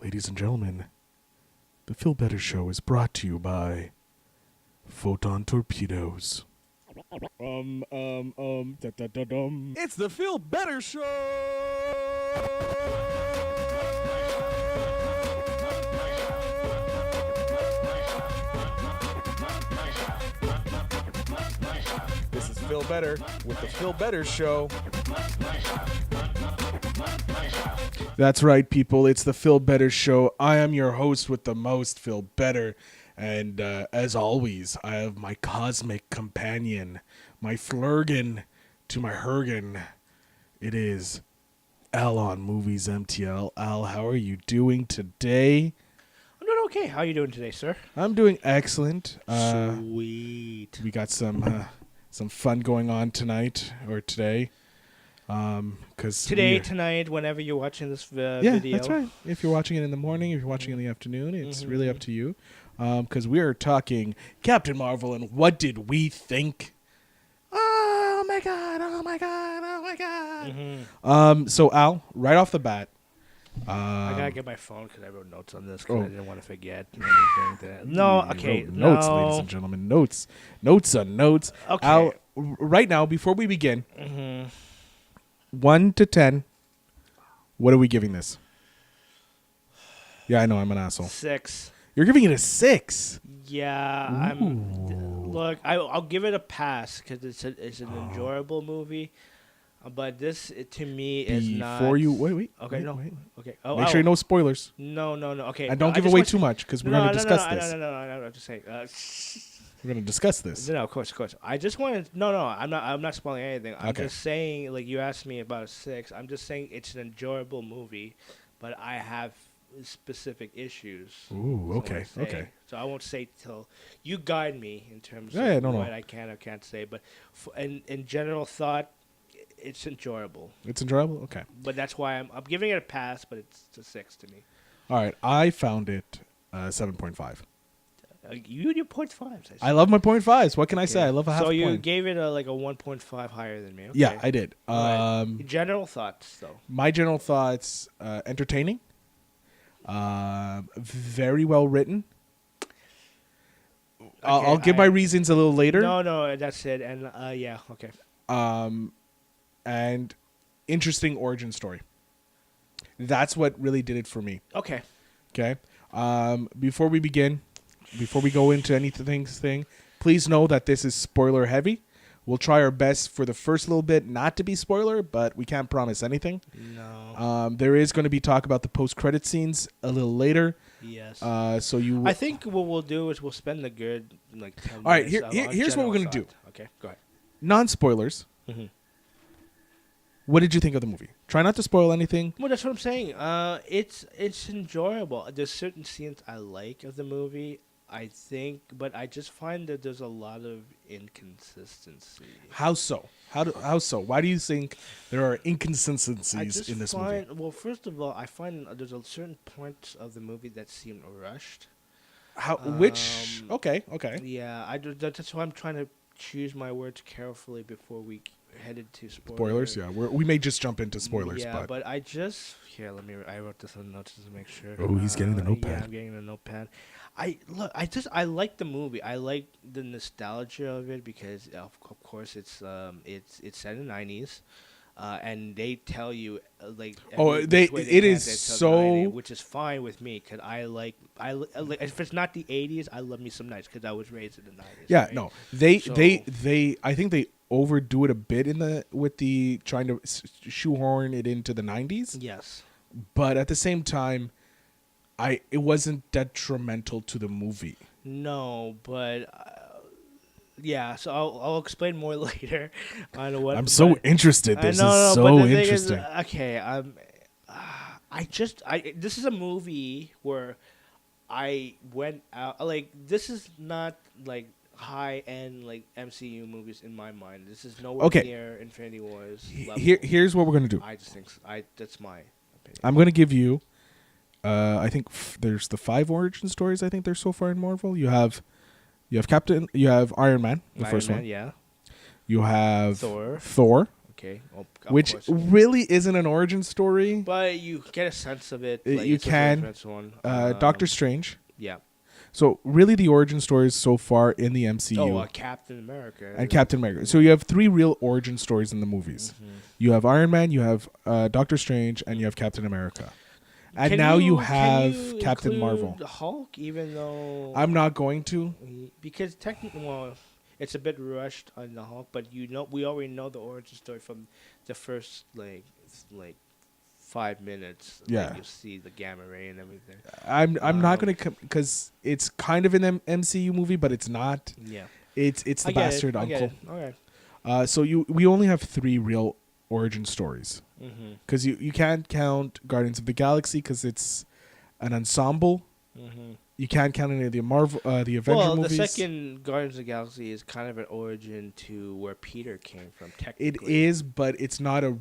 Ladies and gentlemen, the Feel Better Show is brought to you by Photon Torpedoes. It's the Feel Better Show! This is Feel Better with the Feel Better Show. That's right, people. It's the Feel Better Show. I am your host with the most, Feel Better. And as always, I have my cosmic companion, my Flurgan to my Hergen. It is Al on Movies MTL. Al, how are you doing today? I'm doing okay. How are you doing today, sir? I'm doing excellent. Sweet. We got some fun going on tonight or today. Tonight, whenever you're watching this video. Yeah, that's right. If you're watching it in the morning, if you're watching it in the afternoon, it's really up to you. Because we are talking Captain Marvel and what did we think? Oh my god! Oh my god! Oh my god! So Al, right off the bat, I gotta get my phone because I wrote notes on this because I didn't want to forget anything. Notes, ladies and gentlemen, notes on notes. Okay. Al, right now, before we begin, 1 to 10, what are we giving this? Yeah, I know I'm an asshole. 6. You're giving it a 6. Yeah, I'll give it a pass because it's an enjoyable movie, but this to me is not. Before you wait. Okay, wait. Okay. Make sure you know spoilers. No. Okay. And don't give away too much because we're going to discuss this. No. I'm just saying. We're going to discuss this. No, of course. I just wanted. No. I'm not spoiling anything. I'm Okay. just saying. Like you asked me about a 6. I'm just saying it's an enjoyable movie, but I have specific issues. Ooh, okay. So I won't say till you guide me in terms of what I can or can't say. But in general thought, it's enjoyable. It's enjoyable? Okay. But that's why I'm giving it a pass, but it's a 6 to me. All right. I found it 7.5. You and your 0.5s. I love my 0.5s. What can I say? I love a half point. So you point. gave it a 1.5 higher than me. Okay. Yeah, I did. Right. General thoughts, though. My general thoughts, entertaining. Very well written. Okay, I'll give my reasons a little later. No, that's it. And yeah, okay. And interesting origin story. That's what really did it for me. Okay. Before we go into anything, please know that this is spoiler heavy. We'll try our best for the first little bit not to be spoiler, but we can't promise anything. No. There is going to be talk about the post-credit scenes a little later. Yes. I think what we'll do is we'll spend a good 10 minutes. All right, here's what we're going to do. Okay, go ahead. Non-spoilers. Mm-hmm. What did you think of the movie? Try not to spoil anything. Well, that's what I'm saying. It's enjoyable. There's certain scenes I like of the movie, I think, but I just find that there's a lot of inconsistency. How so? How so? Why do you think there are inconsistencies in this movie? Well, first of all, I find there's a certain points of the movie that seem rushed. Which? Okay. Yeah, that's why I'm trying to choose my words carefully before we headed to spoilers. Yeah, we may just jump into spoilers. Yeah, but I just I wrote this on notes just to make sure. Oh, he's getting the notepad. Yeah, I'm getting the notepad. I like the movie. I like the nostalgia of it because of course it's set in the 90s. And they tell you it is so, which is fine with me because I like if it's not the 80s, I love me some 90s because I was raised in the 90s. Yeah, right? no, they I think they overdo it a bit with the trying to shoehorn it into the 90s. Yes, but at the same time, it wasn't detrimental to the movie. No, but. Yeah, so I'll explain more later on what. I'm so interested. This is so interesting. This is a movie where I went out. This is not high end MCU movies in my mind. This is nowhere near Infinity Wars level. Here's what we're gonna do. I just think that's my opinion. I'm gonna give you. I think there's the 5 origin stories. I think there's so far in Marvel. You have Iron Man, the first one. Yeah. You have Thor. Okay, which course. really isn't an origin story. But you get a sense of it. You can. Doctor Strange. Yeah. So really, the origin stories so far in the MCU. Oh, Captain America. And Captain America. So you have 3 real origin stories in the movies. Mm-hmm. You have Iron Man, you have Doctor Strange, and you have Captain America. And now you have Captain Marvel. Hulk, even though I'm not going to, because technically, well, it's a bit rushed on the Hulk, but we already know the origin story from the first like 5 minutes. Yeah, like, you see the gamma ray and everything. I'm not going to because it's kind of an MCU movie, but it's not. Yeah, it's the bastard uncle. Okay. So we only have 3 real origin stories because you can't count Guardians of the Galaxy because it's an ensemble. You can't count any of the the Avengers movies. The second Guardians of the Galaxy is kind of an origin to where Peter came from. Technically, it is, but it's not a.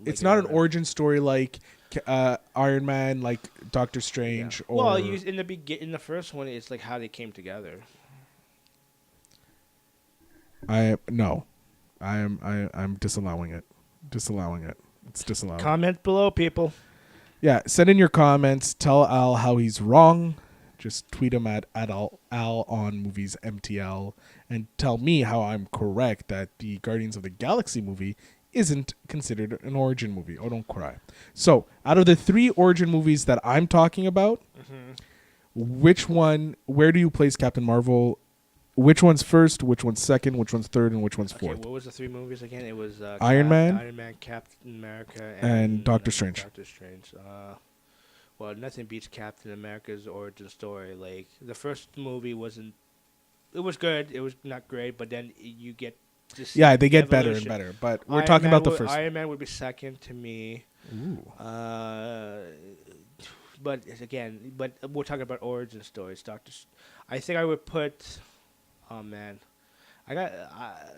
It's not an origin story like Iron Man, like Doctor Strange, or. Well, in the first one, it's like how they came together. I'm disallowing it. It's disallowed. Comment below, people. Yeah, send in your comments. Tell Al how he's wrong. Just tweet him at Al on Movies MTL and tell me how I'm correct that the Guardians of the Galaxy movie isn't considered an origin movie. Oh, don't cry. So, out of the 3 origin movies that I'm talking about, which one? Where do you place Captain Marvel? Which one's first? Which one's second? Which one's third? And which one's fourth? What was the 3 movies again? It was Iron Man, Captain America, and Doctor Strange. Doctor Strange. Well, nothing beats Captain America's origin story. Like the first movie wasn't. It was good. It was not great, but then you get. Yeah, they get better and better. But we're talking about the first. Iron Man would be second to me. Ooh. But we're talking about origin stories. I think I would put. Oh man, I got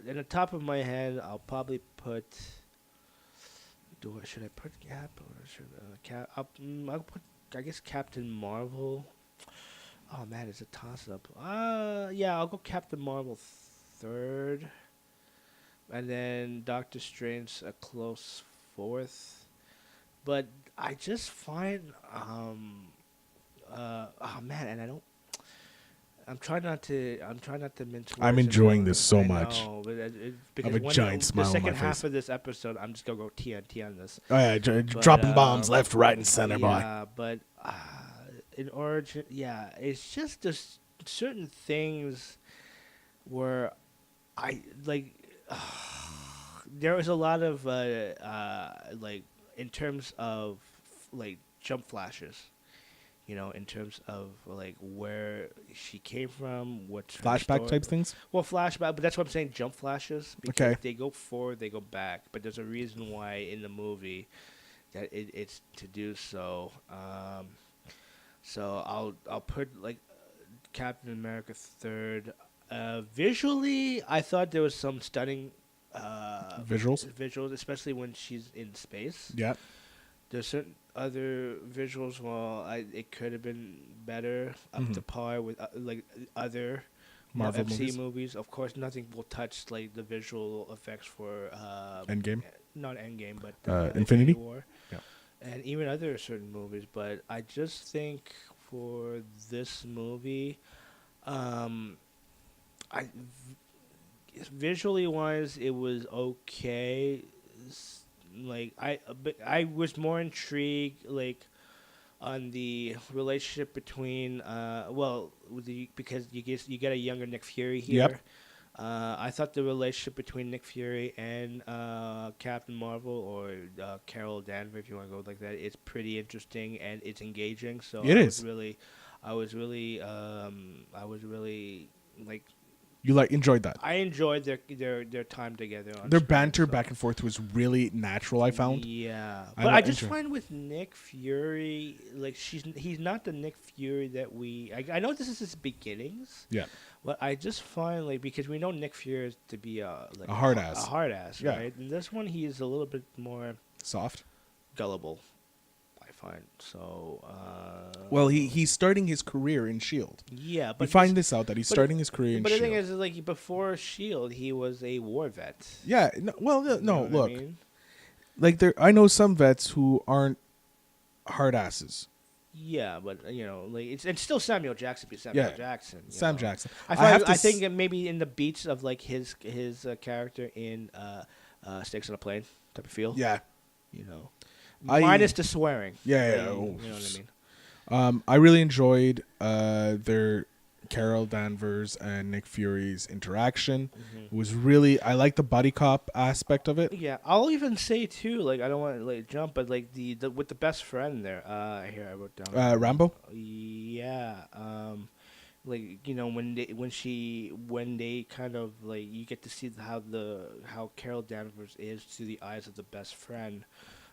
in the top of my head. I'll probably put. Should I put Cap or should I'll put I guess Captain Marvel. Oh man, it's a toss up. Yeah, I'll go Captain Marvel third, and then Doctor Strange a close fourth. But I just find oh man, and I don't. I'm trying not to mince words. I'm enjoying this so much. Because I have a giant smile on my face. The second half of this episode, I'm just gonna go TNT on this. Oh yeah, dropping bombs left, right, and center. Yeah, but in origin, yeah, it's just there's certain things where I like. There was a lot of like in terms of like jump flashes. You know, in terms of like where she came from, what's flashback type things. Well, flashback, but that's what I'm saying. Jump flashes. Because okay. They go forward, they go back, but there's a reason why in the movie that it's to do so. So I'll put like Captain America third. Visually, I thought there was some stunning visuals, especially when she's in space. Yeah. There's certain other visuals. Well, it could have been better, up to par with like other Marvel movies. Of course, nothing will touch like the visual effects for EndGame. Not EndGame, but Infinity War. Yeah. And even other certain movies. But I just think for this movie, visually wise, it was okay. Like I was more intrigued like on the relationship between because you get a younger Nick Fury here. Yep. I thought the relationship between Nick Fury and Captain Marvel or Carol Danvers, if you want to go like that, it's pretty interesting and it's engaging. So I was really like. You enjoyed that? I enjoyed their time together. Their banter back and forth was really natural, I found. Yeah, but I just find with Nick Fury, like he's not the Nick Fury that I know this is his beginnings. Yeah. But I just find because we know Nick Fury to be a hard ass. A hard ass, yeah. Right? And this one he is a little bit more soft, gullible. Fine. So, well, he's starting his career in S.H.I.E.L.D. Yeah, but you find this out that he's starting his career in S.H.I.E.L.D. But the thing is, like before S.H.I.E.L.D., he was a war vet. Yeah. No, look. like there. I know some vets who aren't hard asses. Yeah, but like it's still Samuel Jackson. Be Samuel Yeah, Jackson. Sam Jackson. I think maybe in the beats of like his character in Snakes on a Plane type of feel. Yeah, You know, I minus the swearing. yeah, Like, yeah. Oh. you know what I mean. I really enjoyed their Carol Danvers and Nick Fury's interaction. It was really I like the buddy cop aspect of it. Yeah, I'll even say too. Like I don't want to like jump, but like the with the best friend there. Here I wrote down. Rambo. Yeah. Like when they kind of like you get to see how Carol Danvers is to the eyes of the best friend.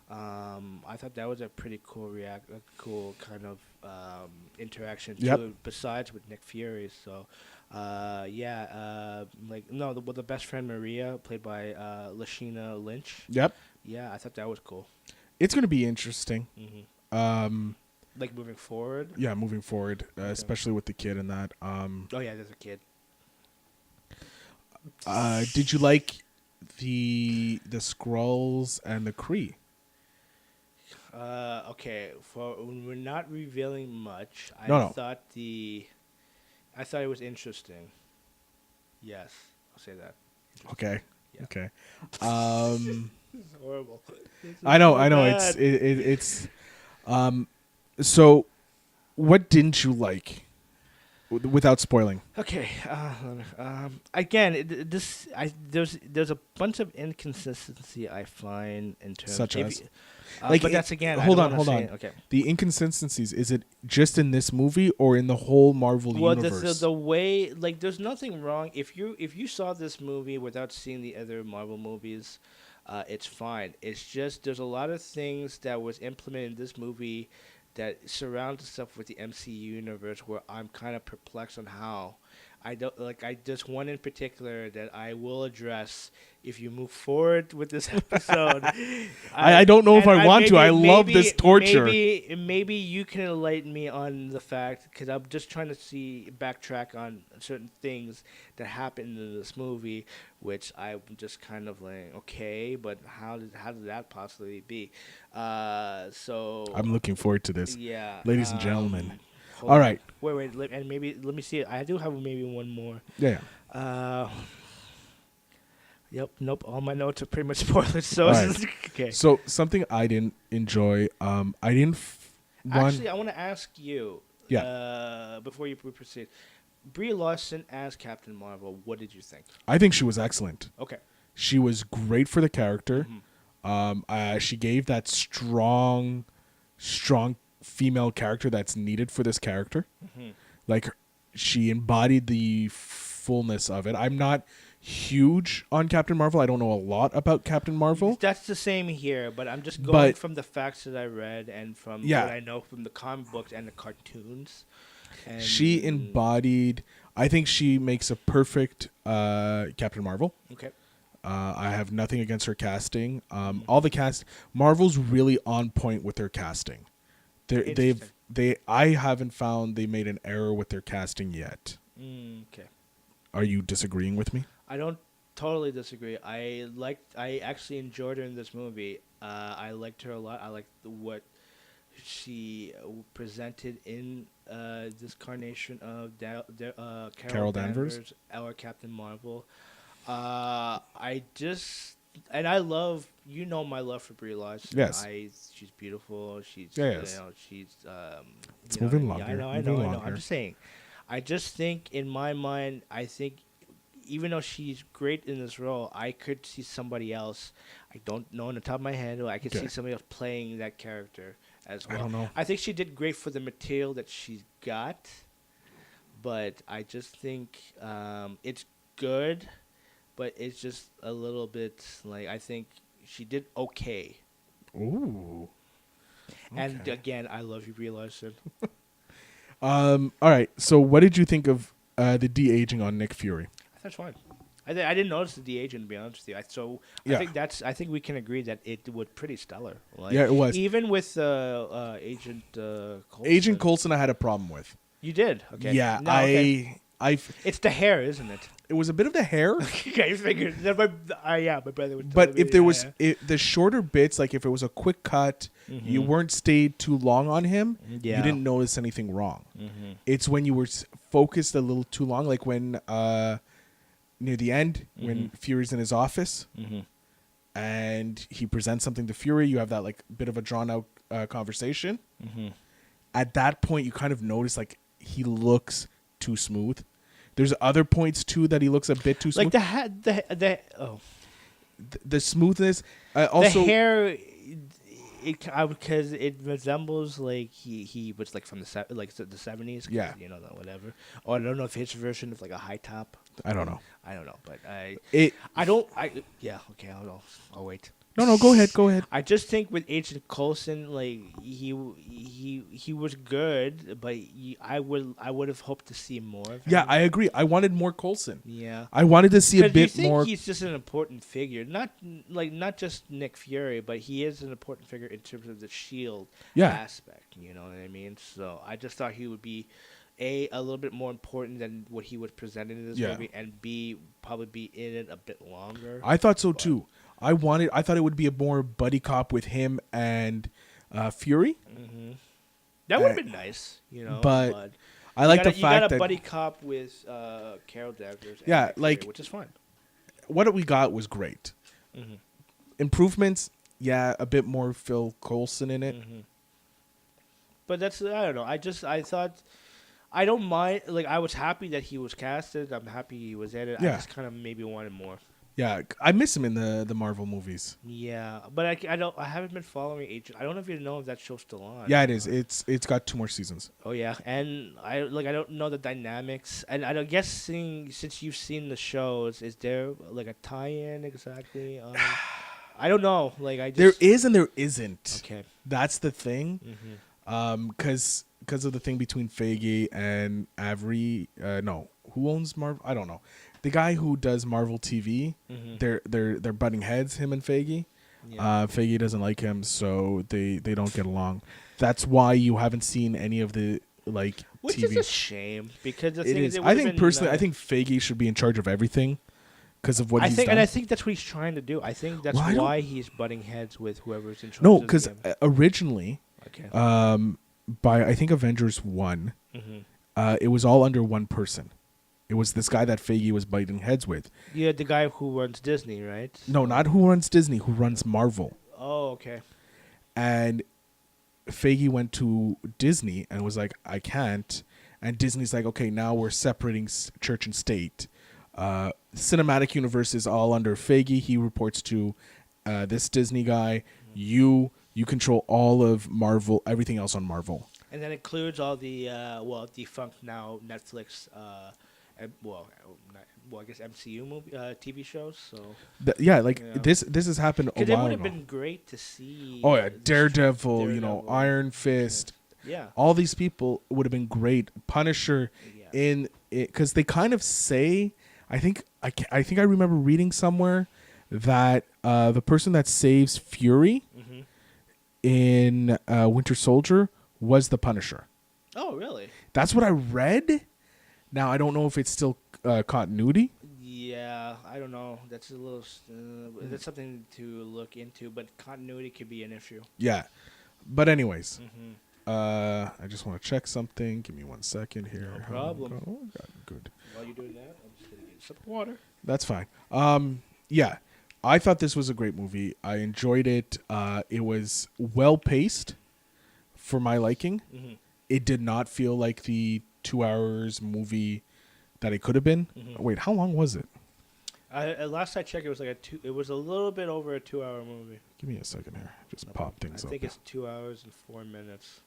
I thought that was a pretty cool cool kind of interaction too. Yep. Besides with Nick Fury, so like no, the best friend Maria, played by Lashina Lynch. Yep. Yeah, I thought that was cool. It's gonna be interesting. Like moving forward. Yeah, moving forward, especially with the kid and that. Oh yeah, there's a kid. Did you like the Skrulls and the Kree? Okay. We're not revealing much. No. I thought it was interesting. Yes, I'll say that. Okay. Yeah. Okay. This is horrible. I know. It's. So, what didn't you like? Without spoiling. Okay. Again, there's a bunch of inconsistency I find in terms Such of as? Like, but that's again. Hold I on. don't wanna say- Okay. The inconsistencies, is it just in this movie or in the whole Marvel universe? The way, like, there's nothing wrong if you saw this movie without seeing the other Marvel movies, it's fine. It's just there's a lot of things that was implemented in this movie that surrounds itself with the MCU universe where I'm kind of perplexed on how. There's one in particular that I will address if you move forward with this episode. I don't know if I want to. I love this torture. Maybe you can enlighten me on the fact, because I'm just trying to backtrack on certain things that happened in this movie, which I'm just kind of like, okay, but how did that possibly be? So I'm looking forward to this. Yeah, ladies and gentlemen. Hold All on. right. Wait, and maybe let me see it. I do have maybe one more. Yeah. Yep. Nope. All my notes are pretty much spoilers. So Right. okay. So something I didn't enjoy. I didn't. Actually, I want to ask you. Yeah. Before you proceed, Brie Larson as Captain Marvel. What did you think? I think she was excellent. Okay. She was great for the character. She gave that strong female character that's needed for this character. Like, she embodied the fullness of it. I'm not huge on Captain Marvel. I don't know a lot about Captain Marvel. That's the same here, but I'm just going from the facts that I read and from what I know from the comic books and the cartoons. And she embodied. I think she makes a perfect Captain Marvel. Okay. I have nothing against her casting. All the cast, Marvel's really on point with their casting. I haven't found they made an error with their casting yet. Okay. Are you disagreeing with me? I don't totally disagree. I actually enjoyed her in this movie. I liked her a lot. I liked what she presented in this carnation of Carol Danvers, our Captain Marvel. I love, my love for Brie Larson. Yes. She's beautiful. She's she's it's moving along. I know. I'm just saying. I just think in my mind, I think even though she's great in this role, I could see somebody else. I don't know on the top of my head. I could see somebody else playing that character as well. I don't know. I think she did great for the material that she's got, but I just think it's good, but it's just a little bit like I think she did okay. Ooh. Okay. And again, I love you, Brie Larson. All right. So, what did you think of the de-aging on Nick Fury? That's fine. I didn't notice the de-aging, to be honest with you. I think we can agree that it was pretty stellar. Like, yeah, it was. Even with Agent Coulson. Agent Coulson, I had a problem with. You did? Okay. Yeah, no, okay. It's the hair, isn't it? It was a bit of the hair. Okay, I figured. Yeah, my brother would. But if there was the shorter bits, like if it was a quick cut, you weren't stayed too long on him. Yeah. You didn't notice anything wrong. It's when you were focused a little too long, like when near the end when Fury's in his office and he presents something to Fury. You have that like bit of a drawn out conversation. At that point, you kind of notice like he looks too smooth. There's other points too that he looks a bit too smooth. Like the smoothness. Also, the hair, because it resembles like he was like from the 70s. Yeah. You know, whatever. Or I don't know if his version of like a high top. I don't know. But I'll wait. No, go ahead. I just think with Agent Coulson, like he was good, but I would have hoped to see more of him. Yeah, I agree. I wanted more Coulson. Yeah, I wanted to see a bit you think more. He's just an important figure, not just Nick Fury, but he is an important figure in terms of the Shield aspect. You know what I mean? So I just thought he would be a little bit more important than what he was presented in this movie, and B, probably be in it a bit longer. I thought so too. I thought it would be a more buddy cop with him and Fury. That would have been nice, you know. But I like the fact that you got a buddy cop with Carol Danvers. Yeah, and like Fury, which is fun. What we got was great. Improvements, a bit more Phil Coulson in it. But I don't know. I thought. I don't mind. Like, I was happy that he was casted. I'm happy he was in it. Yeah. I just kind of maybe wanted more. Yeah, I miss him in the Marvel movies. Yeah, but I haven't been following Agent. I don't know if you know if that show's still on. Yeah, it is. It's got 2 more seasons. Oh yeah, and I don't know the dynamics, and I don't guess since you've seen the shows, is there like a tie-in exactly? I don't know. Like there is and there isn't. Okay, that's the thing. Because of the thing between Feige and Avery. No, who owns Marvel? I don't know. The guy who does Marvel TV, they're butting heads, him and Feige. Yeah. Feige doesn't like him, so they don't get along. That's why you haven't seen any of the Which TV. is a shame because the thing is, I think personally, I think Feige should be in charge of everything because of what he's done. And I think that's what he's trying to do. I think that's why he's butting heads with whoever's in charge. No, because originally, by I think Avengers 1, it was all under one person. It was this guy that Feige was biting heads with. Yeah, the guy who runs Disney, right? No, not who runs Disney, who runs Marvel. Oh, okay. And Feige went to Disney and was like, I can't. And Disney's like, okay, now we're separating church and state. Cinematic universe is all under Feige. He reports to this Disney guy. You control all of Marvel, everything else on Marvel. And that includes all the, defunct now Netflix... I guess MCU movie, TV shows. So this has happened a while ago. It would have been great to see. Oh yeah, Daredevil, Iron Fist. Yeah, all these people would have been great. Punisher, in it because they kind of say. I think I remember reading somewhere that the person that saves Fury in Winter Soldier was the Punisher. Oh really? That's what I read. Now, I don't know if it's still continuity. Yeah, I don't know. That's a little... that's something to look into, but continuity could be an issue. Yeah. But anyways, I just want to check something. Give me 1 second here. No problem. Oh, good. While you're doing that, I'm just going to get some water. That's fine. Yeah, I thought this was a great movie. I enjoyed it. It was well-paced for my liking. It did not feel like the 2 hours movie that it could have been. Wait, how long was it? Last I checked, it was it was a little bit over a 2 hour movie. Give me a second here. Just pop things up. I think it's 2 hours and 4 minutes.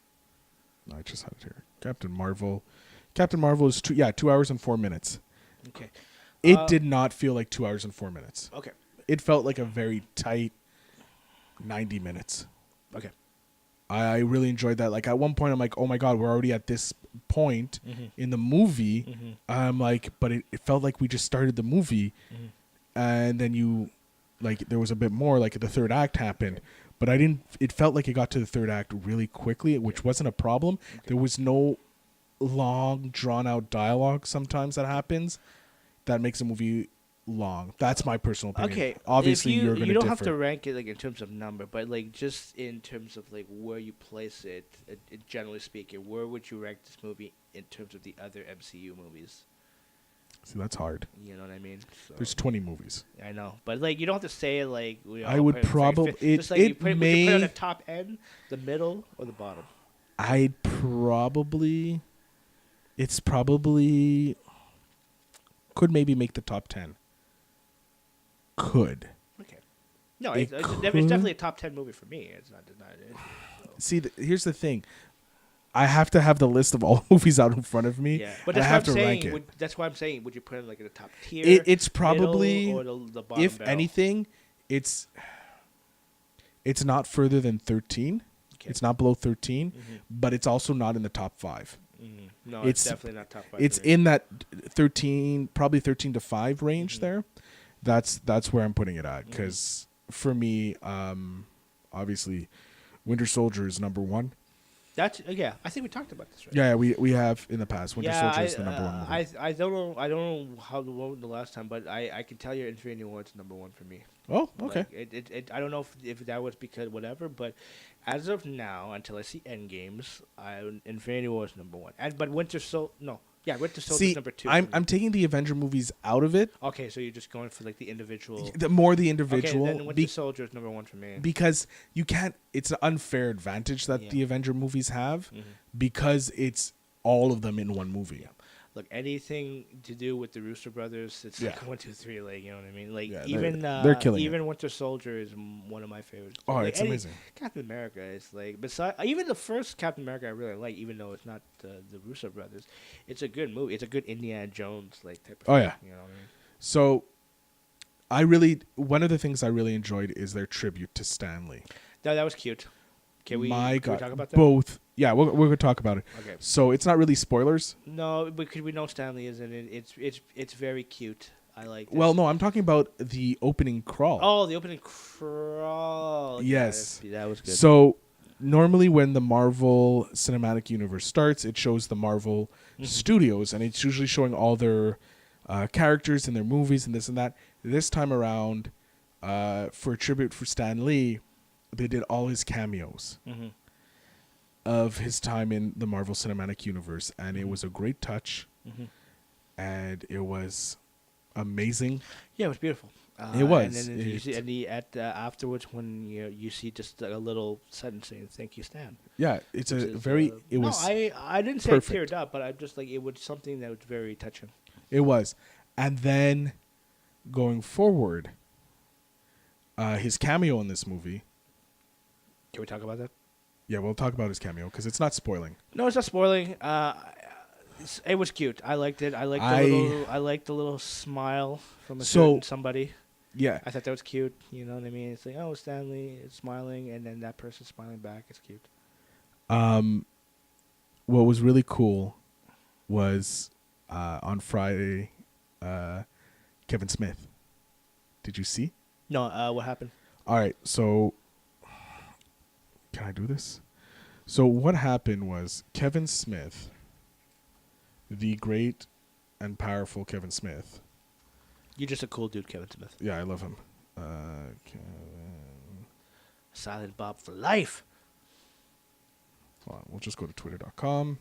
No, I just had it here. Captain Marvel is 2 hours and 4 minutes. Okay. It did not feel like 2 hours and 4 minutes. Okay. It felt like a very tight 90 minutes. Okay. I really enjoyed that. Like at one point, I'm like, oh my God, we're already at this point in the movie. I'm like, but it felt like we just started the movie. And then there was a bit more, like the third act happened. But it felt like it got to the third act really quickly, which wasn't a problem. There was no long, drawn-out dialogue sometimes that happens that makes a movie long. That's my personal opinion. Okay, Obviously, if you're you going to don't differ. have to rank it like in terms of number, but like just in terms of like where you place it, generally speaking, where would you rank this movie in terms of the other MCU movies? See, that's hard. You know what I mean? So, There's 20 movies. I know, but like you don't have to say it like I would probably just like would you put it on the top end, the middle, or the bottom? I'd probably. It's probably could maybe make the top 10. Could. Okay. No, It it's could. definitely a top 10 movie for me. It's not. So. See, here's the thing. I have to have the list of all movies out in front of me. Yeah, but and that's I have what I'm to saying. rank it. That's why I'm saying. Would you put it like in the top tier? It's probably, middle, or the bottom if barrel? anything, it's not further than 13. Okay. It's not below 13, Mm-hmm. but it's also not in the top 5. Mm-hmm. No, it's definitely not top 5. It's in that 13, probably 13 to 5 range Mm-hmm. there. That's where I'm putting it at, because for me, obviously, Winter Soldier is number 1. That's I think we talked about this, right? Yeah, we have in the past. Winter Soldier is the number 1 movie. I don't know how what was the last time, but I can tell you Infinity War is number 1 for me. Oh, okay. Like, I don't know if that was because whatever, but as of now, until I see EndGames, Infinity War is number 1. But Winter Soldier is number 2. I'm taking the Avenger movies out of it. Okay, so you're just going for like the individual. The individual. Okay, then Winter Soldier is number 1 for me. Because you can't. It's an unfair advantage that the Avenger movies have, because it's all of them in one movie. Yeah. Look, anything to do with the Russo brothers, it's like 1, 2, 3. Like, you know what I mean? Like they're killing even it. Winter Soldier is one of my favorites. Oh, like, it's amazing. Captain America is like even the first Captain America I really like, even though it's not the Russo brothers. It's a good movie. It's a good Indiana Jones like type of thing. Yeah. You know what I mean? So, one of the things I really enjoyed is their tribute to Stan Lee. That was cute. Can we talk about that? Both. Yeah, we're going to talk about it. Okay. So it's not really spoilers. No, because we know Stanley is in it. It's very cute. I like. Well, no, I'm talking about the opening crawl. Oh, the opening crawl. Yes. Yeah, that was good. So normally when the Marvel Cinematic Universe starts, it shows the Marvel Studios, and it's usually showing all their characters in their movies and this and that. This time around, for a tribute for Stan Lee, they did all his cameos of his time in the Marvel Cinematic Universe, and it was a great touch, and it was amazing. Yeah, it was beautiful. It was. And then you see, afterwards, when you see just a little sentence saying "Thank you, Stan." Yeah, it's I didn't say perfect. it teared up, but I just like it was something that was very touching. It was, and then going forward, his cameo in this movie. Can we talk about that? Yeah, we'll talk about his cameo because it's not spoiling. No, it's not spoiling. It was cute. I liked it. I liked the little smile from certain somebody. Yeah, I thought that was cute. You know what I mean? It's like, oh, Stanley is smiling, and then that person smiling back. It's cute. What was really cool was on Friday, Kevin Smith. Did you see? No. What happened? All right, so can I do this? So what happened was Kevin Smith, the great and powerful Kevin Smith. You're just a cool dude, Kevin Smith. Yeah, I love him. Kevin. Silent Bob for life. Hold on, we'll just go to twitter.com.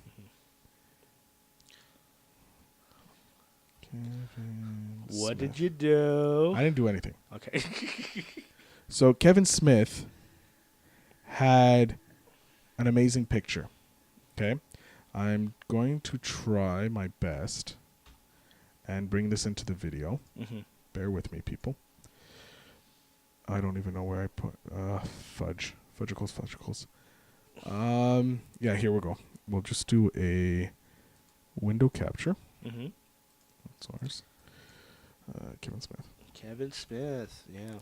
What did you do? I didn't do anything. Okay. So Kevin Smith had an amazing picture. Okay? I'm going to try my best and bring this into the video. Bear with me, people. I don't even know where I put fudgicles. Yeah, here we go. We'll just do a window capture. That's ours. Kevin Smith. Kevin Smith, yeah.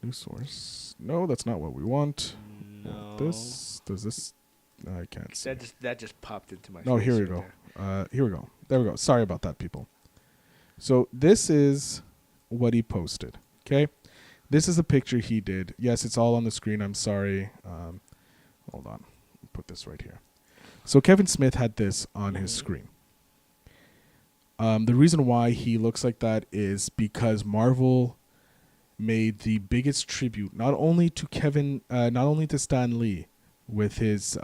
New source. No, that's not what we want. No. Does this? I can't see. That just popped into my. No, face here we right go. there. Here we go. There we go. Sorry about that, people. So this is what he posted. Okay, this is the picture he did. Yes, it's all on the screen. I'm sorry. Hold on. I'll put this right here. So Kevin Smith had this on his screen. The reason why he looks like that is because Marvel made the biggest tribute not only to Stan Lee with his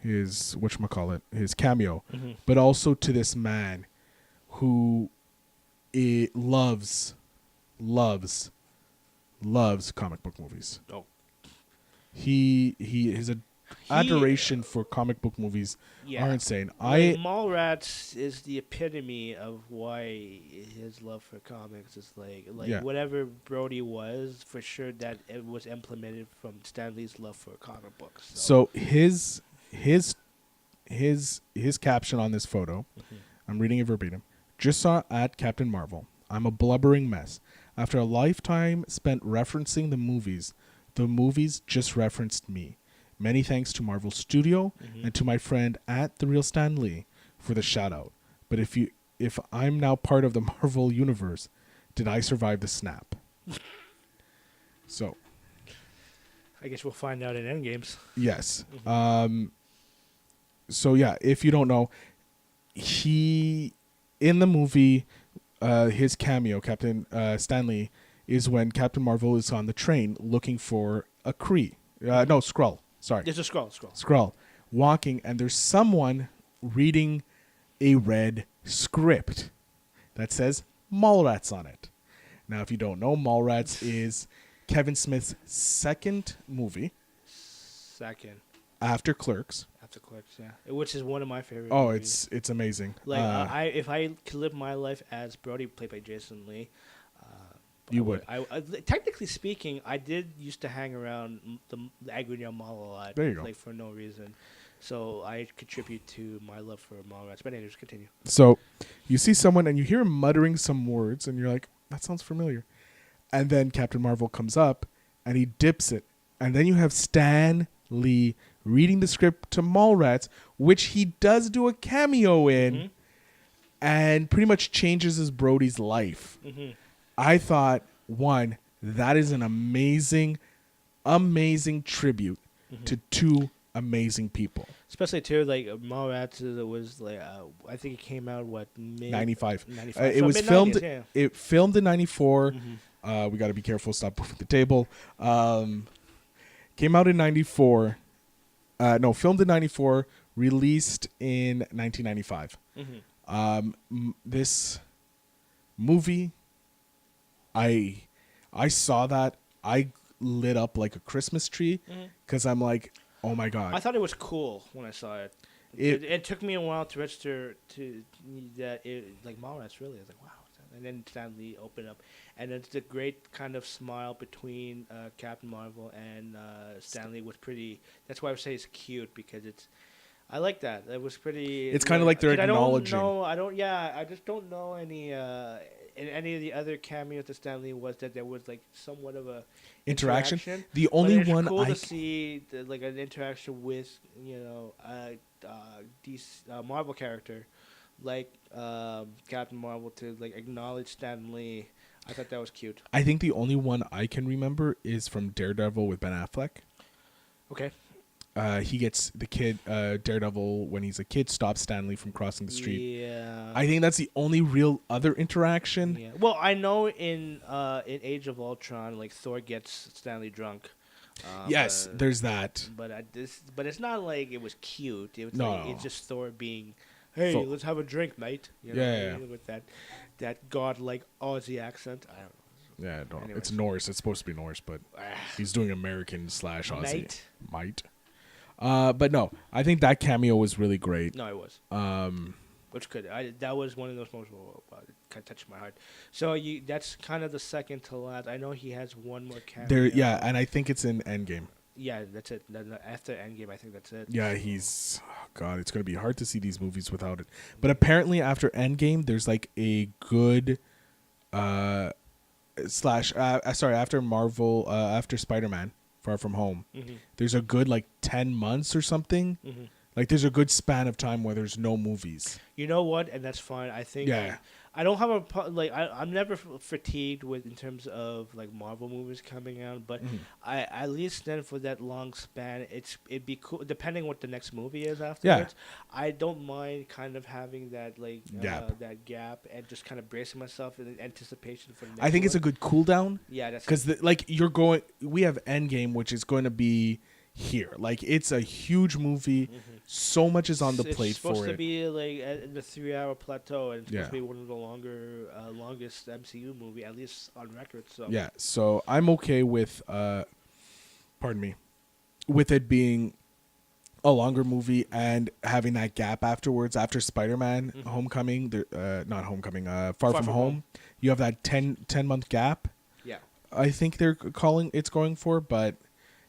whatchamacallit, his cameo, but also to this man who loves comic book movies. Oh. His adoration for comic book movies are insane. Mallrats is the epitome of why his love for comics is like whatever Brody was, for sure that it was implemented from Stan Lee's love for comic books. So his caption on this photo, I'm reading it verbatim. Just saw at Captain Marvel. I'm a blubbering mess. After a lifetime spent referencing the movies just referenced me. Many thanks to Marvel Studio and to my friend at The Real Stan Lee for the shout out. But if I'm now part of the Marvel universe, did I survive the snap? So I guess we'll find out in EndGames. Yes. So yeah, if you don't know, he in the movie, his cameo, Captain Stan Lee, is when Captain Marvel is on the train looking for a Kree. No, Skrull. Sorry. It's a Skrull. Skrull. Walking, and there's someone reading a red script that says Mallrats on it. Now, if you don't know, Mallrats is Kevin Smith's second movie. Second. After Clerks. After Clerks, yeah. Which is one of my favorite movies. It's amazing. Like, if I could live my life as Brody, played by Jason Lee, you would. Technically speaking, I did used to hang around the Agrion Mall a lot. There you go. Like, for no reason. So I contribute to my love for Mallrats. But anyways, continue. So you see someone and you hear him muttering some words and you're like, that sounds familiar. And then Captain Marvel comes up and he dips it. And then you have Stan Lee reading the script to Mallrats, which he does do a cameo in and pretty much changes his Brody's life. I thought, one, that is an amazing tribute to two amazing people. Especially too, like Mallrats, it was like I think it came out 95. 95. It So was mid-90s, filmed. yeah. It filmed in 94. We got to be careful. Stop moving the table. Came out in 94. No, filmed in 94. Released in 1995. This movie, I saw that. I lit up like a Christmas tree because I'm like, oh my god. I thought it was cool when I saw it. It took me a while to register to that it like Mallrats really. I was like, wow. And then Stan Lee opened up, and it's a great kind of smile between Captain Marvel and Stan Lee was pretty. That's why I would say it's cute because it's. I like that. It was pretty. It's kind of like they're acknowledging. I just don't know any. In any of the other cameos that Stan Lee was, that there was like somewhat of a interaction. The only but it's one cool to see like an interaction with these Marvel character, like Captain Marvel, to like acknowledge Stan Lee. I thought that was cute. I think the only one I can remember is from Daredevil with Ben Affleck. Okay. He gets the kid, Daredevil, when he's a kid, stops Stan Lee from crossing the street. Yeah. I think that's the only real other interaction. Yeah. Well, I know in Age of Ultron, like Thor gets Stan Lee drunk. Yes, there's that. But it's not like it was cute. It was it's just Thor being, hey, let's have a drink, mate. You know, yeah. With that godlike Aussie accent. I don't know. Yeah, I don't know. It's Norse. It's supposed to be Norse, but he's doing American / Aussie. Might. But no, I think that cameo was really great. No, it was. That was one of those moments kind of touched my heart. So that's kind of the second to last. I know he has one more cameo. And I think it's in EndGame. Yeah, that's it. After EndGame, I think that's it. Yeah, it's going to be hard to see these movies without it. But apparently after EndGame, there's like a good after Marvel, after Spider-Man Far From Home, there's a good like 10 months or something, Like there's a good span of time where there's no movies. You know what? And that's fine. I think Yeah. I don't have I'm never fatigued with in terms of like Marvel movies coming out, but Mhm. I at least then for that long span, it'd be cool depending what the next movie is afterwards. I don't mind kind of having Gap. that gap and just kind of bracing myself in anticipation for the next I think one. it's a good cool down. Yeah, that's Because we have Endgame, which is going to be here. Like it's a huge movie. So much is on the plate It's supposed for to it. be like in the 3 hour plateau, and it's supposed Yeah. to be one of the longest MCU movie, at least on record. So Yeah. So I'm okay with, pardon me, with it being a longer movie and having that gap afterwards. After Spider-Man Homecoming, not Homecoming, Far From Home, you have that 10-month gap. yeah, I think they're calling it's going for, but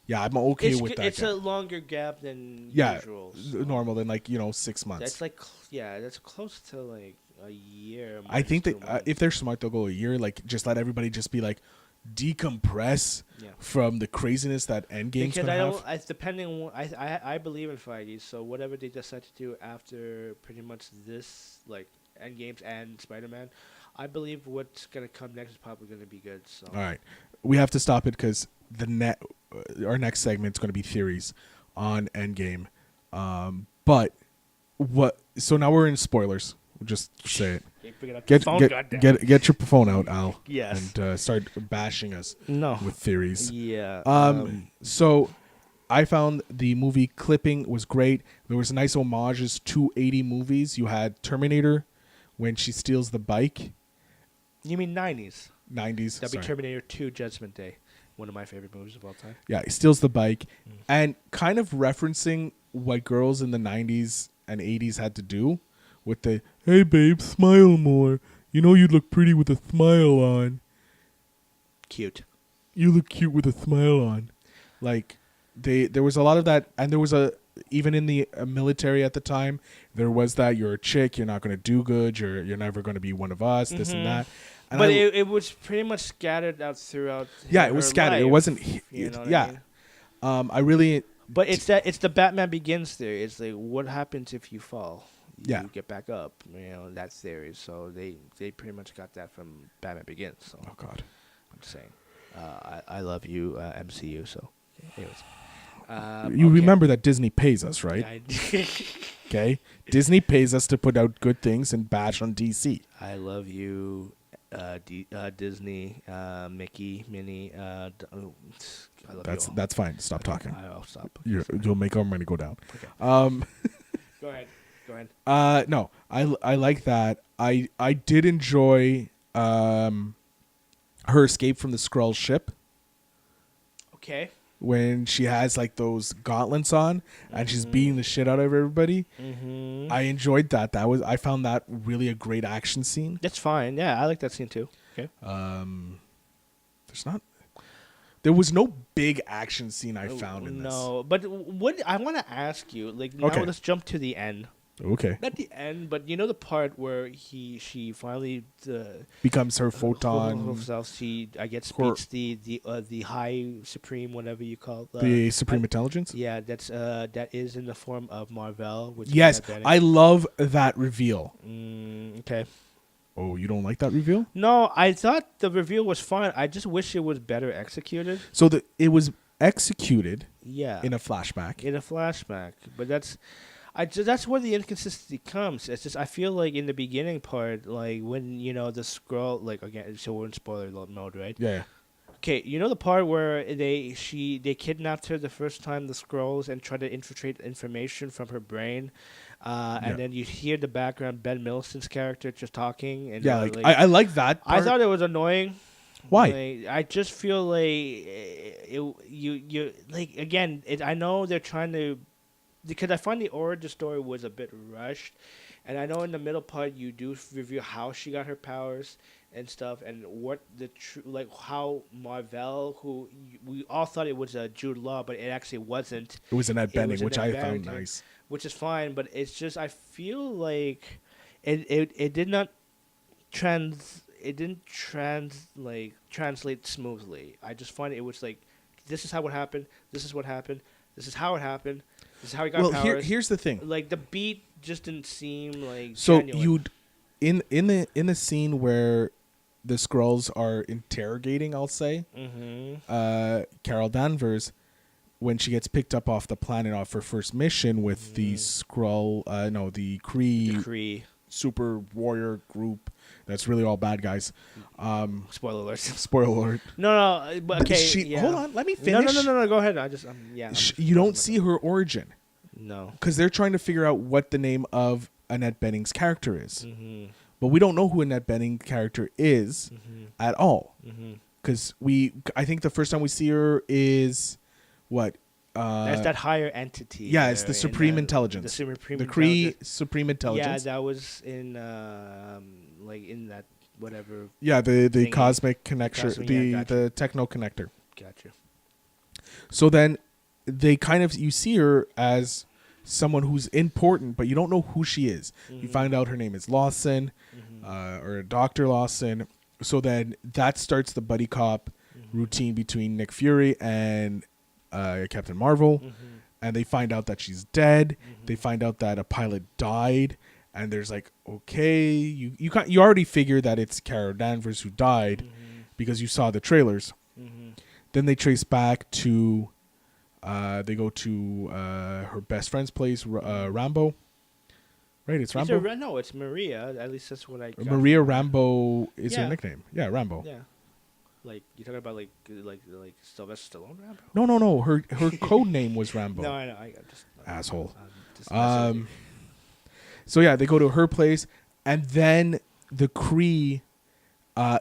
yeah, I'm okay with that. It's gap. a longer gap than Yeah, usual. So normal than 6 months. that's that's close to like a year. I think minus that 2 months. if they're smart, they'll go a year. Like just let everybody just be like decompress Yeah. from the craziness that Endgame's Because gonna I have. don't, depending on I believe in Feige, so whatever they decide to do after pretty much this like Endgames and Spider-Man, I believe what's gonna come next is probably gonna be good. So All right, we have to stop it because our next segment is going to be theories on Endgame. But what? So now we're in spoilers. We'll just say it. Get your phone out, Al. Yes. And start bashing us No. with theories. Yeah. So I found the movie clipping was great. There was nice homages to 80 movies. You had Terminator when she steals the bike. You mean 90s? 90s. That'd be sorry. Terminator 2 Judgment Day. One of my favorite movies of all time. Yeah, he steals the bike. And kind of referencing what girls in the 90s and 80s had to do with the, hey, babe, smile more. You know you look pretty with a smile on. Cute. You look cute with a smile on. Like, there was a lot of that. And there was even in the military at the time, there was that you're a chick, you're not going to do good, you're never going to be one of us, this and that. And But it was pretty much scattered out throughout. Yeah, it was scattered. Life, it wasn't. You know what yeah. I mean? I really. But it's the Batman Begins theory. It's like what happens if you fall? Yeah. You get back up. You know that theory. So they pretty much got that from Batman Begins. So Oh God. I'm just saying. I love you, MCU. So, anyways. You remember that Disney pays us, right? I, Okay. Disney pays us to put out good things and bash on DC. I love you, Disney, Mickey, Minnie. I love you all. That's fine. Stop talking. I'll stop. You'll make our money go down. Okay. Go ahead. No, I like that. I did enjoy her escape from the Skrull ship Okay. when she has like those gauntlets on and she's beating the shit out of everybody. Mm-hmm. I enjoyed that. I found that really a great action scene. That's fine. Yeah, I like that scene too. Okay. There was no big action scene I found in this. No, but what I want to ask you, like, now Okay. let's jump to the end. Okay. Not the end, but you know the part where she finally Becomes her photon, herself. She I guess beats the high supreme, whatever you call it. the supreme intelligence. Yeah, that is in the form of Marvel. Which Yes, is I love that reveal. Okay. Oh, you don't like that reveal? No, I thought the reveal was fine. I just wish it was better executed. So it was executed Yeah. in a flashback. In a flashback, but that's where the inconsistency comes. It's just I feel like in the beginning part, like when the Skrull, like again, so we're in spoiler mode, right? Yeah. Okay, you know the part where they kidnapped her the first time, the Skrulls, and tried to infiltrate information from her brain, and then you hear the background Ben Mendelsohn's character just talking. And Yeah, I like that part. I thought it was annoying. Why? Like, I just feel like you like again. I know they're trying to, because I find the origin story was a bit rushed, and I know in the middle part you do review how she got her powers and stuff, and what how Marvel, who we all thought it was Jude Law, but it actually wasn't. It was Annette Bening, was which Annette I found Bening, nice. which is fine, but it's just I feel like it did not translate smoothly. I just find it was like, this is how it happened. This is what happened. This is how it happened. This is how he got Well, powers. here's the thing. Like the beat just didn't seem like So genuine. you'd in the scene where the Skrulls are interrogating, I'll say, Carol Danvers, when she gets picked up off the planet off her first mission with the Skrull, the Kree, Kree. super warrior group that's really all bad guys. Spoiler alert. Spoiler alert. No, but okay. Hold on, let me finish. No. Go ahead. You don't see her origin. No. Because they're trying to figure out what the name of Annette Bening's character is. But we don't know who Annette Bening's character is at all. Because I think the first time we see her is what? That's that higher entity. Yeah, it's the Supreme Intelligence. The Supreme the Kree Intelligence. Supreme Intelligence. Yeah, that was in in that whatever. Yeah, the thingy. cosmic connector, Gotcha. the techno connector. Gotcha. So then they you see her as someone who's important, but you don't know who she is. You find out her name is Lawson, or Dr. Lawson. So then that starts the buddy cop routine between Nick Fury and Captain Marvel. And they find out that she's dead. They find out that a pilot died. And there's like, okay, you already figure that it's Carol Danvers who died because you saw the trailers. Then they trace back to, they go to her best friend's place, Rambo. Right, it's Rambo? No, it's Maria. At least that's what I got. Maria Rambo is her nickname. Yeah, Rambo. Yeah. Like, you're talking about like Sylvester Stallone Rambo? No. Her code name was Rambo. No, I know. I just Asshole. Just So yeah, they go to her place, and then the Kree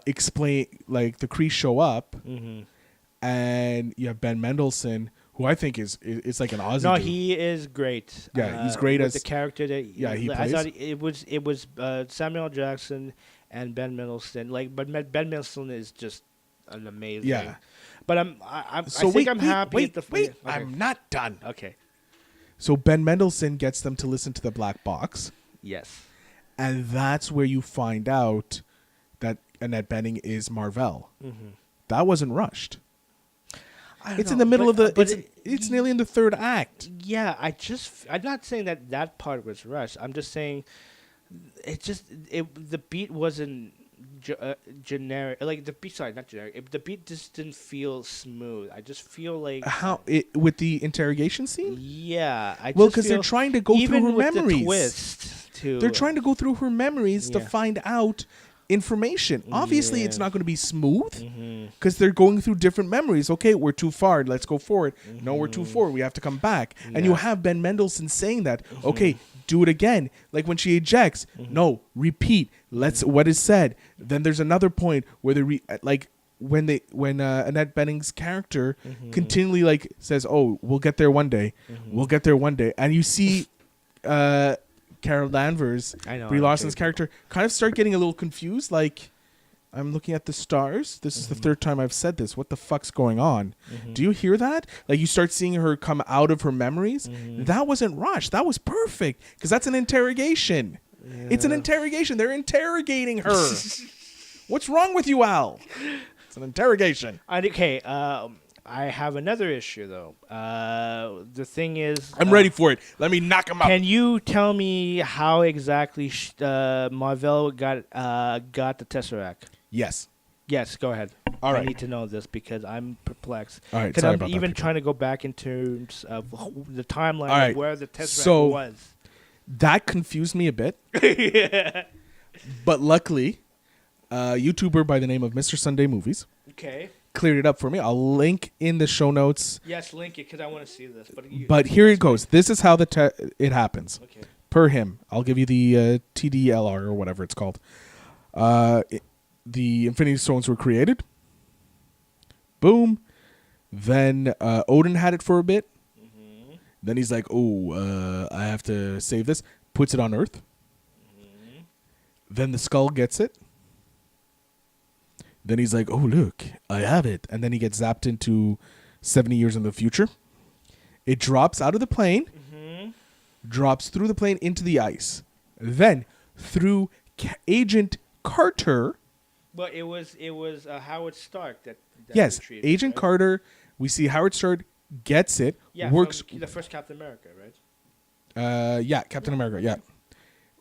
explain, like the Kree show up, and you have Ben Mendelsohn, who I think is like an Aussie. No, dude. he is great. Yeah, he's great as the character that. Yeah, he I plays. thought it was Samuel Jackson and Ben Mendelsohn. But Ben Mendelsohn is just an amazing. Yeah. But I'm happy. Wait, okay. I'm not done. Okay. So Ben Mendelsohn gets them to listen to the Black Box. Yes. And that's where you find out that Annette Bening is Marvel. That wasn't rushed. It's in the middle of the. It's nearly in the third act. Yeah, I'm not saying that part was rushed. I'm just saying, the beat wasn't generic. Like the beat, sorry, not generic. The beat just didn't feel smooth. I just feel like with the interrogation scene. Yeah, because they're trying to go through her with memories. The twist too. They're trying to go through her memories to find out information. Obviously, it's not going to be smooth because they're going through different memories. Okay, we're too far. Let's go forward. No, we're too forward. We have to come back. And you have Ben Mendelsohn saying that. Okay, do it again. Like when she ejects. No, repeat. What is said. Then there's another point where when Annette Bening's character continually like says, "Oh, we'll get there one day. We'll get there one day," and you see. Carol Danvers, Brie Larson's character, kind of start getting a little confused. Like, I'm looking at the stars. This is the third time I've said this. What the fuck's going on? Do you hear that? Like, you start seeing her come out of her memories. That wasn't rushed. That was perfect because that's an interrogation. Yeah. It's an interrogation. They're interrogating her. What's wrong with you, Al? It's an interrogation. Okay. I have another issue though. The thing is, I'm ready for it. Let me knock him out. Can you tell me how exactly Marvel got the Tesseract? Yes. Yes, go ahead. All right. I need to know this because I'm perplexed. All right. Because I'm even trying to go back in terms of the timeline of where the Tesseract was. That confused me a bit. But luckily, a YouTuber by the name of Mr. Sunday Movies. Okay. Cleared it up for me. I'll link in the show notes. Yes, link it because I want to see this. But here it goes. This is how it happens. Okay. Per him. I'll give you the TDLR or whatever it's called. The Infinity Stones were created. Boom. Then Odin had it for a bit. Then he's like, I have to save this. Puts it on Earth. Then the Skull gets it. Then he's like, oh, look, I have it. And then he gets zapped into 70 years in the future. It drops out of the plane, drops through the plane into the ice. Then, through Agent Carter. But it was Howard Stark that yes, retrieved Agent it, right? Carter. We see Howard Stark gets it, Yeah, works. from the first Captain America, right? Yeah, Captain America. Yeah,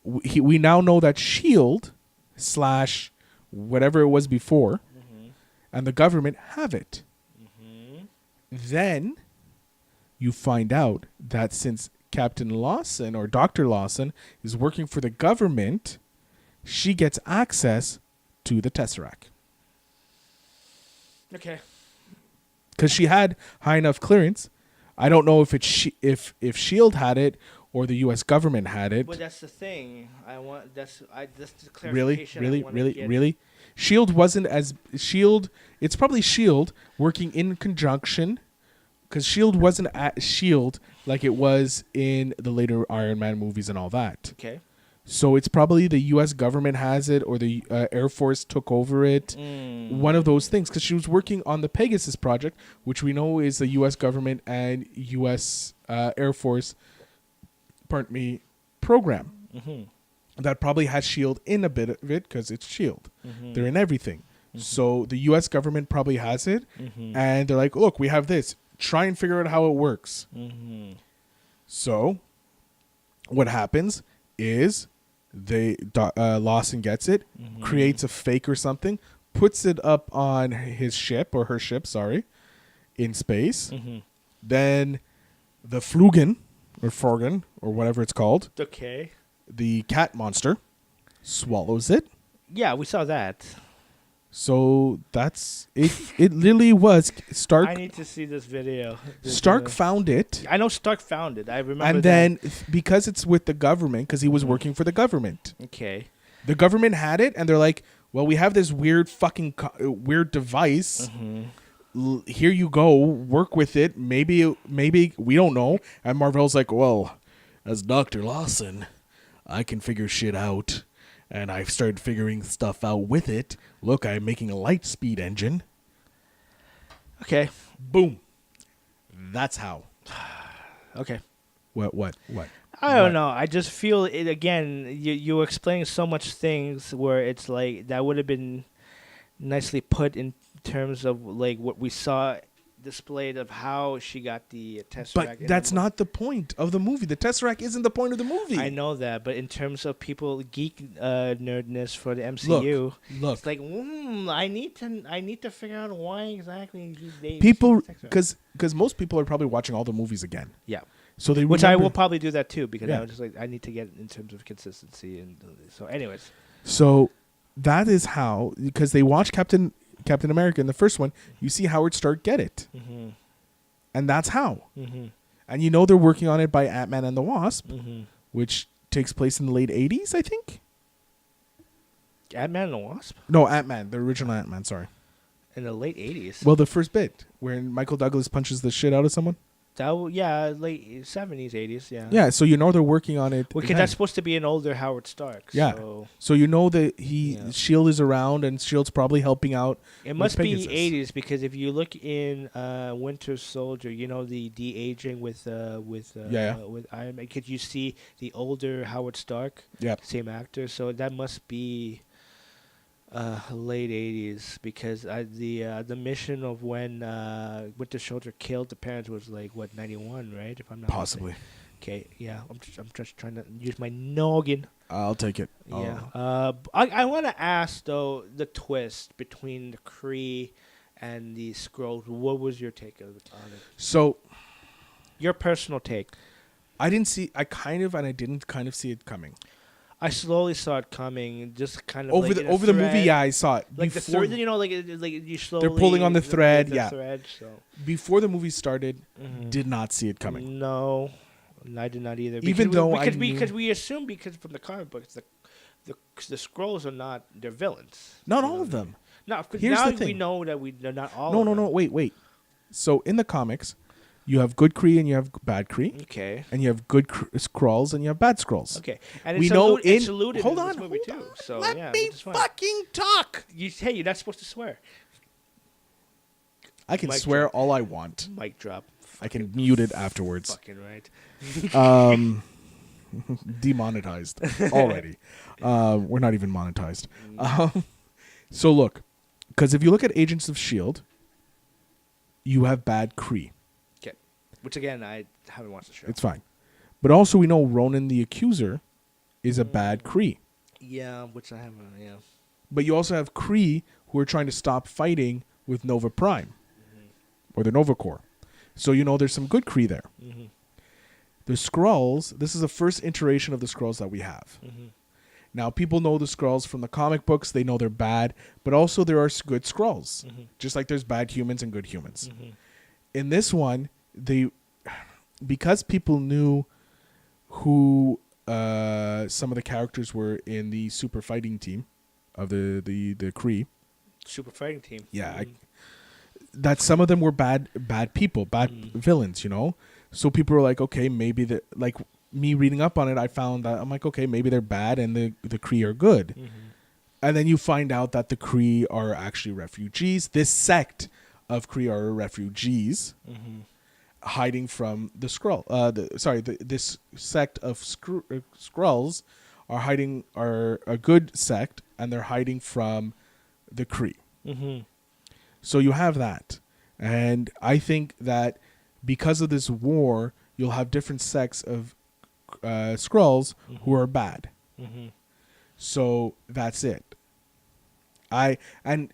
we now know that Shield slash whatever it was before, and the government have it. Then you find out that since Captain Lawson or Dr. Lawson is working for the government, she gets access to the Tesseract. Okay. Because she had high enough clearance. I don't know if if Shield had it or the U.S. government had it. But that's the thing. That's the Really, clarification. really. Shield wasn't as Shield. It's probably Shield working in conjunction, because Shield wasn't at Shield like it was in the later Iron Man movies and all that. Okay. So it's probably the U.S. government has it, or the Air Force took over it. One of those things, because she was working on the Pegasus project, which we know is the U.S. government and U.S. Air Force, program. That probably has Shield in a bit of it, because it's Shield. They're in everything. So the U.S. government probably has it, and they're like, "Look, we have this. Try and figure out how it works." So what happens is Lawson gets it, creates a fake or something, puts it up on his ship or her ship, in space. Then the Flugen or Forgan or whatever it's called, Okay. the cat monster, swallows it. Yeah, we saw that. So that's it. It literally was Stark. I need to see this video. Stark found it. I know Stark found it. I remember. And then because it's with the government, because he was working for the government. Okay. The government had it, and they're like, "Well, we have this weird fucking weird device. Here you go. Work with it. Maybe we don't know." And Marvel's like, "Well, as Dr. Lawson, I can figure shit out, and I've started figuring stuff out with it. Look, I'm making a light speed engine." Okay. Boom. That's how. Okay. What? I don't know. I just feel it again. You were explaining so much things where it's like that would have been nicely put in terms of like what we saw displayed of how she got the Tesseract. But that's not the point of the movie. The Tesseract isn't the point of the movie. I know that, but in terms of people geek nerdness for the MCU, look. it's like I need to figure out why exactly People, because most people are probably watching all the movies again. Yeah. So they Which I will probably do that too, because Yeah. I was just like I need to get in terms of consistency and so anyways. So that is how, because they watch Captain America in the first one, you see Howard Stark get it. And that's how. And you know they're working on it by Ant-Man and the Wasp, which takes place in the late 80s, I think. Ant-Man and the Wasp? No, Ant-Man, the original Ant-Man, sorry. In the late 80s? Well, the first bit, where Michael Douglas punches the shit out of someone. Late 70s, 80s, yeah. Yeah, so you know they're working on it. Because that's supposed to be an older Howard Stark. Yeah. So you know that S.H.I.E.L.D. is around, and S.H.I.E.L.D.'s probably helping out. It must be 80s, because if you look in Winter Soldier, you know the de-aging with Iron Man, could you see the older Howard Stark? Yeah. Same actor, so that must be late 80s, because the mission of when Winter Soldier killed the parents was like 91, right? If I'm not Possibly. mistaken. Okay, yeah, I'm just trying to use my noggin. I'll take it. Yeah. I want to ask though the twist between the Kree and the Skrulls. What was your take on it? So, your personal take. I didn't see. I didn't kind of see it coming. I slowly saw it coming, just kind of over the movie. Yeah, I saw it. Like the thread, like you slowly. They're pulling on the thread. The thread, so. Before the movie started, did not see it coming. No, I did not either. Because we assume because from the comic books the Skrulls are not, they're villains. Not all of them. No, Here's now the thing. we know that they're not all. No. Wait. So in the comics, you have good Kree and you have bad Kree. Okay. And you have good Skrulls and you have bad Skrulls. Okay. And we know it's alluded hold in on, this movie too. So let yeah, me fucking talk. You're not supposed to swear. I can Mic swear drop. all I want. Mic drop. I can mute it afterwards. Fucking right. Demonetized already. We're not even monetized. So look, because if you look at Agents of S.H.I.E.L.D., you have bad Kree. Okay. Which again, I haven't watched the show. It's fine. But also we know Ronan the Accuser is a bad Kree. Yeah, which I haven't. Yeah. But you also have Kree who are trying to stop fighting with Nova Prime or the Nova Corps. So you know there's some good Kree there. Mm-hmm. The Skrulls, this is the first iteration of the Skrulls that we have. Mm-hmm. Now, people know the Skrulls from the comic books. They know they're bad. But also there are good Skrulls. Mm-hmm. Just like there's bad humans and good humans. Mm-hmm. In this one, because people knew who some of the characters were in the super fighting team of the Kree. Super fighting team. Yeah. That some of them were bad people, bad villains, you know? So people were like, okay, maybe like me reading up on it, I found that I'm like, okay, maybe they're bad and the Kree are good. Mm-hmm. And then you find out that the Kree are actually refugees. This sect of Kree are refugees hiding from the Skrull. This sect of Skrulls are a good sect, and they're hiding from the Kree. Mm-hmm. So you have that. And I think that because of this war, you'll have different sects of Skrulls who are bad. Mm-hmm. So that's it. And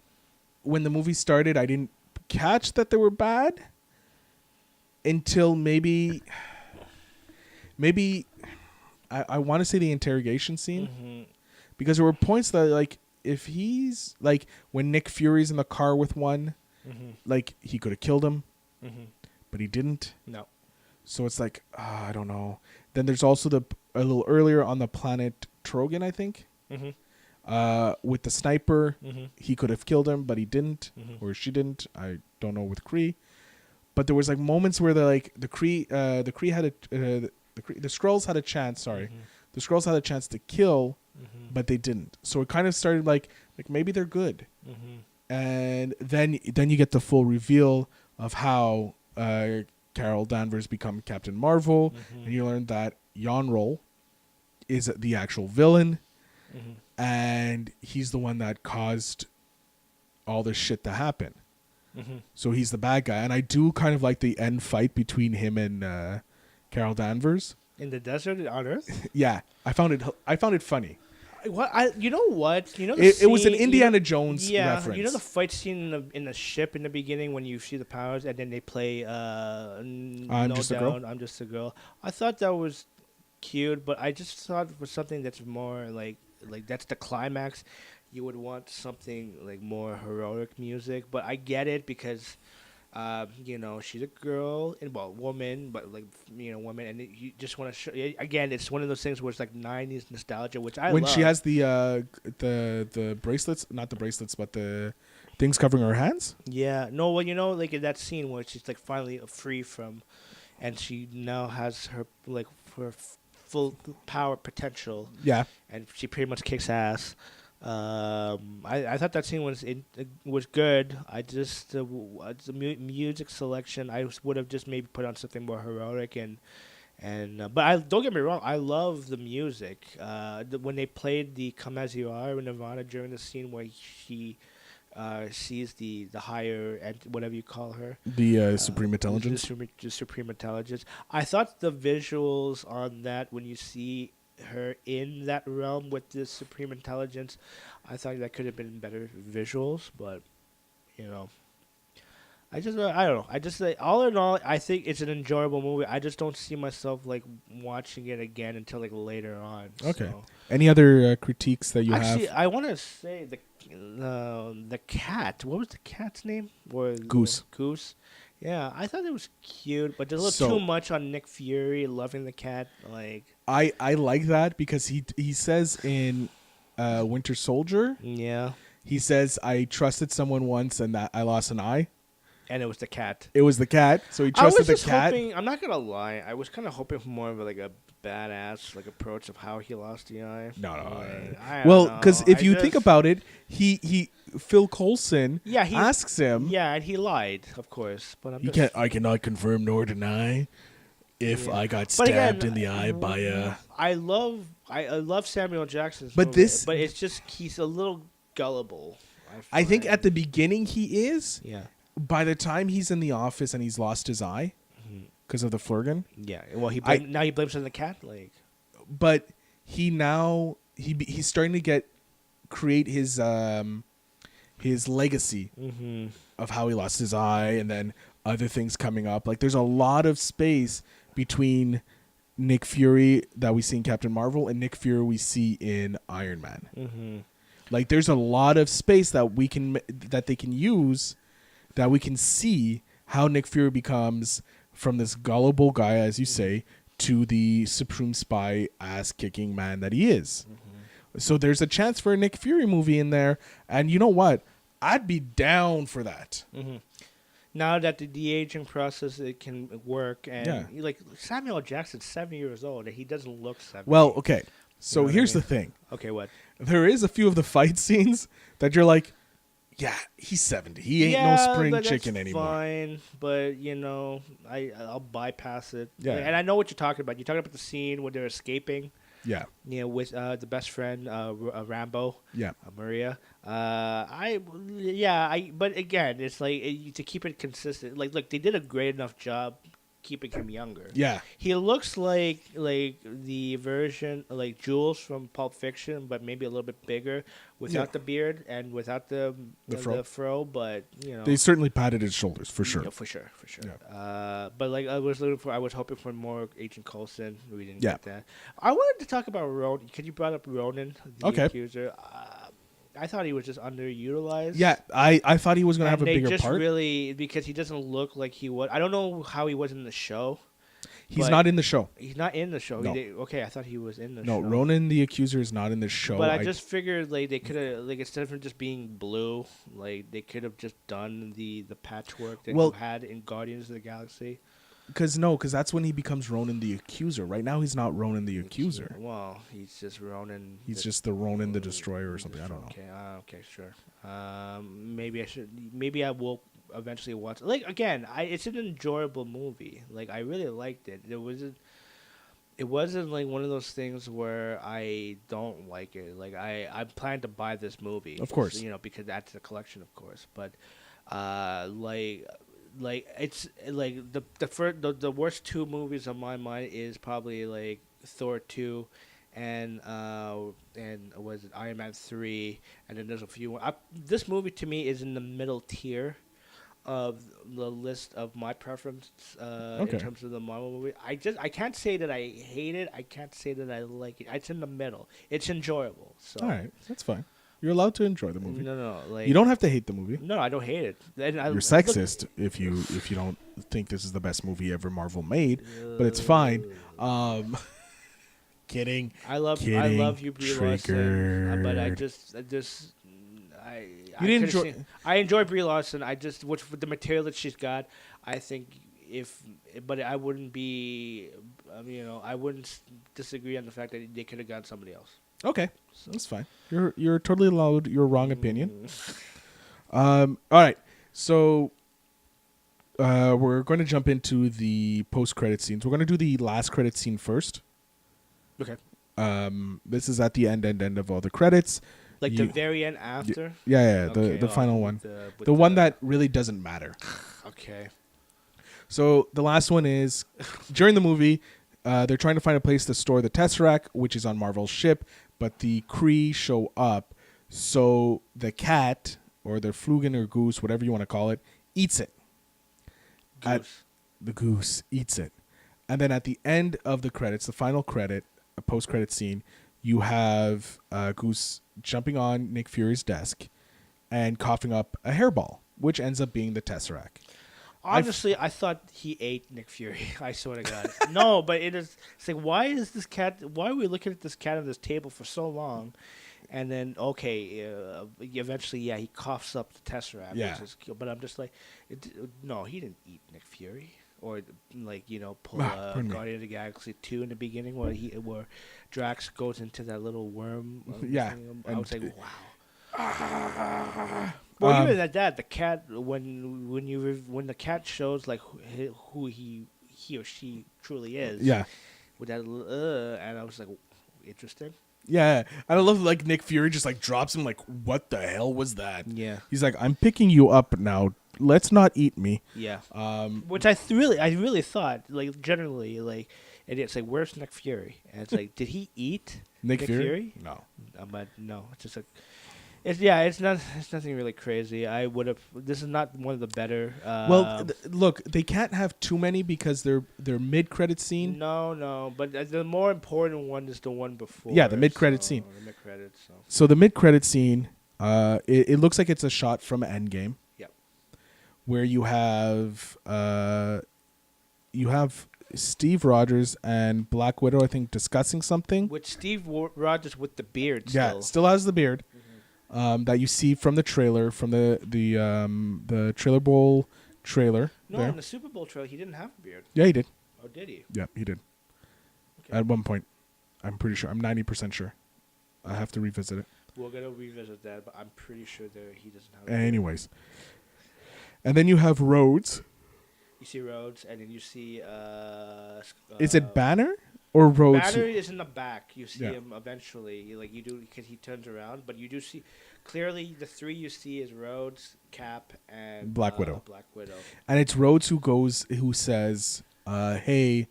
when the movie started, I didn't catch that they were bad until maybe I want to say the interrogation scene, because there were points that, like, if he's like when Nick Fury's in the car with one, like he could have killed him, but he didn't. No. So it's like, I don't know. Then there's also a little earlier on the planet Trogan, I think, with the sniper. He could have killed him, but he didn't, or she didn't. I don't know with Kree. But there was like moments where the Kree had the Skrulls had a chance. Sorry, the Skrulls had a chance to kill, but they didn't. So it kind of started like maybe they're good, and then you get the full reveal of how Carol Danvers become Captain Marvel, and you learn that Yon-Rol is the actual villain, and he's the one that caused all this shit to happen. So he's the bad guy, and I do kind of like the end fight between him and Carol Danvers in the desert on Earth. Yeah, I found it funny. You know what? You know it was an Indiana Jones reference. You know the fight scene in the ship in the beginning when you see the powers, and then they play I'm Just a Girl. I'm Just a Girl. I thought that was cute, but I just thought it was something that's more like that's the climax. You would want something like more heroic music, but I get it because, she's a girl and woman, but woman, and you just want to show. Again, it's one of those things where it's like '90s nostalgia, which I love. When she has the bracelets, not the bracelets, but the things covering her hands. Yeah, no, well, like in that scene where she's like finally free from, and she now has her her full power potential. Yeah, and she pretty much kicks ass. I thought that scene was good. I just the music selection, I would have just maybe put on something more heroic but don't get me wrong, I love the music. When they played the "Come As You Are" in Nirvana during the scene where she sees the higher and whatever you call her, the Supreme Intelligence, the Supreme Intelligence. I thought the visuals on that when you see her in that realm with the Supreme Intelligence, I thought that could have been better visuals, but I don't know. I just all in all, I think it's an enjoyable movie. I just don't see myself watching it again until later on. Okay. So. Any other critiques that you have? Actually, I want to say the cat. What was the cat's name? Goose. Goose. Yeah, I thought it was cute, but there's a little too much on Nick Fury loving the cat. I like that because he says in Winter Soldier. Yeah. He says, I trusted someone once and that I lost an eye. And it was the cat. It was the cat. So he trusted the cat. I'm not gonna lie. I was kind of hoping for more of a badass approach of how he lost the eye. No. Because if you think about it, he Phil Coulson asks him. Yeah, and he lied, of course. But I cannot confirm nor deny if I got stabbed in the eye by a. I love Samuel Jackson's but movie, this. But it's just he's a little gullible. I think at the beginning he is. Yeah. By the time he's in the office and he's lost his eye, because of the Flurgan. Yeah. Well, now he blames it on the cat. Like, But he's starting to create his legacy of how he lost his eye, and then other things coming up. Like, there's a lot of space between Nick Fury that we see in Captain Marvel and Nick Fury we see in Iron Man. mm-hmm. Like, there's a lot of space that they can use, that we can see how Nick Fury becomes from this gullible guy, as you say, to the supreme spy ass-kicking man that he is. Mm-hmm. So there's a chance for a Nick Fury movie in there, and you know what? I'd be down for that. Mm-hmm. Now that the de-aging process it can work, and like Samuel L. Jackson's 70 years old, and he doesn't look 70. Well, okay. So you know here's the thing. Okay, what? There is a few of the fight scenes that you're like, yeah, he's 70. He ain't no spring chicken anymore. Fine, but I'll bypass it. Yeah. And I know what you're talking about. You're talking about the scene where they're escaping. Yeah. With the best friend, Rambo. Yeah. Maria. But again, it's like to keep it consistent. Like, look, they did a great enough job keeping him younger. Yeah. He looks like the version like Jules from Pulp Fiction, but maybe a little bit bigger, without the beard and without the fro. But they certainly patted his shoulders for sure. Yeah, for sure. Yeah. But like I was hoping for more Agent Coulson. We didn't get that. I wanted to talk about Ronan because you brought up Ronan, the accuser. I thought he was just underutilized. Yeah, I thought he was going to have a bigger part. Really, because he doesn't look like he was. I don't know how he was in the show. He's not in the show. He's not in the show. No. Okay, I thought he was in the show. show. No, Ronan the Accuser is not in the show. But I just figured like they could have instead of him just being blue, like they could have just done the patchwork that you had in Guardians of the Galaxy. Because that's when he becomes Ronan the Accuser. Right now, he's not Ronan the Accuser. Well, he's just Ronan. He's just the Ronan the Destroyer or something. I don't know. Okay, sure. Maybe I should. Maybe I will eventually watch. Like again, it's an enjoyable movie. Like I really liked it. It wasn't like one of those things where I don't like it. Like I plan to buy this movie, of course. Because that's the collection, of course. But like it's like the worst two movies on my mind is probably like Thor 2 and was it Iron Man 3, and then there's a few more. This movie to me is in the middle tier of the list of my preference in terms of the Marvel movie. I can't say that I hate it. I can't say that I like it. It's in the middle. It's enjoyable. So all right, that's fine. You're allowed to enjoy the movie. No. Like, you don't have to hate the movie. No, I don't hate it. You're sexist if you don't think this is the best movie ever Marvel made, but it's fine. Kidding. I love you, Brie Larson. But I enjoy Brie Larson. With the material that she's got, I think but I wouldn't be, I wouldn't disagree on the fact that they could have gotten somebody else. Okay, so that's fine. You're totally allowed your wrong opinion. All right, so we're going to jump into the post-credit scenes. We're going to do the last credit scene first. Okay. This is at the end of all the credits. Like the very end after? Yeah, the final one. The one that really doesn't matter. Okay. So the last one is, during the movie, they're trying to find a place to store the Tesseract, which is on Marvel's ship, but the Kree show up, so the cat, or the Flugen or goose, whatever you want to call it, eats it. The goose eats it. And then at the end of the credits, the final credit, a post-credit scene, you have Goose jumping on Nick Fury's desk and coughing up a hairball, which ends up being the Tesseract. Honestly, I thought he ate Nick Fury. I swear to God. No, but it's like, why are we looking at this cat on this table for so long? And then, eventually, he coughs up the Tesseract. Yeah. But I'm just like, no, he didn't eat Nick Fury. Or, pull Guardian of the Galaxy 2 in the beginning where Drax goes into that little worm. I was like, wow. Well, even at that, the cat when the cat shows like who he or she truly is. Yeah. With that, and I was like, interesting. Yeah, and I love Nick Fury just drops him what the hell was that? Yeah. He's like, I'm picking you up now, let's not eat me. Yeah. Which I really thought, like, generally, like, and it's like, where's Nick Fury? And it's like, did he eat Nick Fury? No. But no, it's just it's nothing really crazy. I would have. This is not one of the better. Look, they can't have too many because they're mid-credit scene. No, but the more important one is the one before. Yeah, the mid-credit scene. The mid-credits. So the mid-credit scene, it looks like it's a shot from EndGame. Yep. Where you have Steve Rogers and Black Widow, I think, discussing something. With Steve Rogers with the beard. Yeah, still has the beard. That you see from the trailer, from the Trailer Bowl trailer. No, there. in the Super Bowl trailer, he didn't have a beard. Yeah, he did. Oh, did he? Yeah, he did. Okay. At one point. I'm pretty sure. I'm 90% sure. I have to revisit it. We're going to revisit that, but I'm pretty sure that he doesn't have a beard. Anyways. And then you have Rhodes. You see Rhodes, and then you see... Is it Banner? Or Rhodes? Banner is in the back. You see him eventually, because he turns around. But you do see clearly the three you see is Rhodes, Cap, and Black Widow. Black Widow. And it's Rhodes who says, "Hey,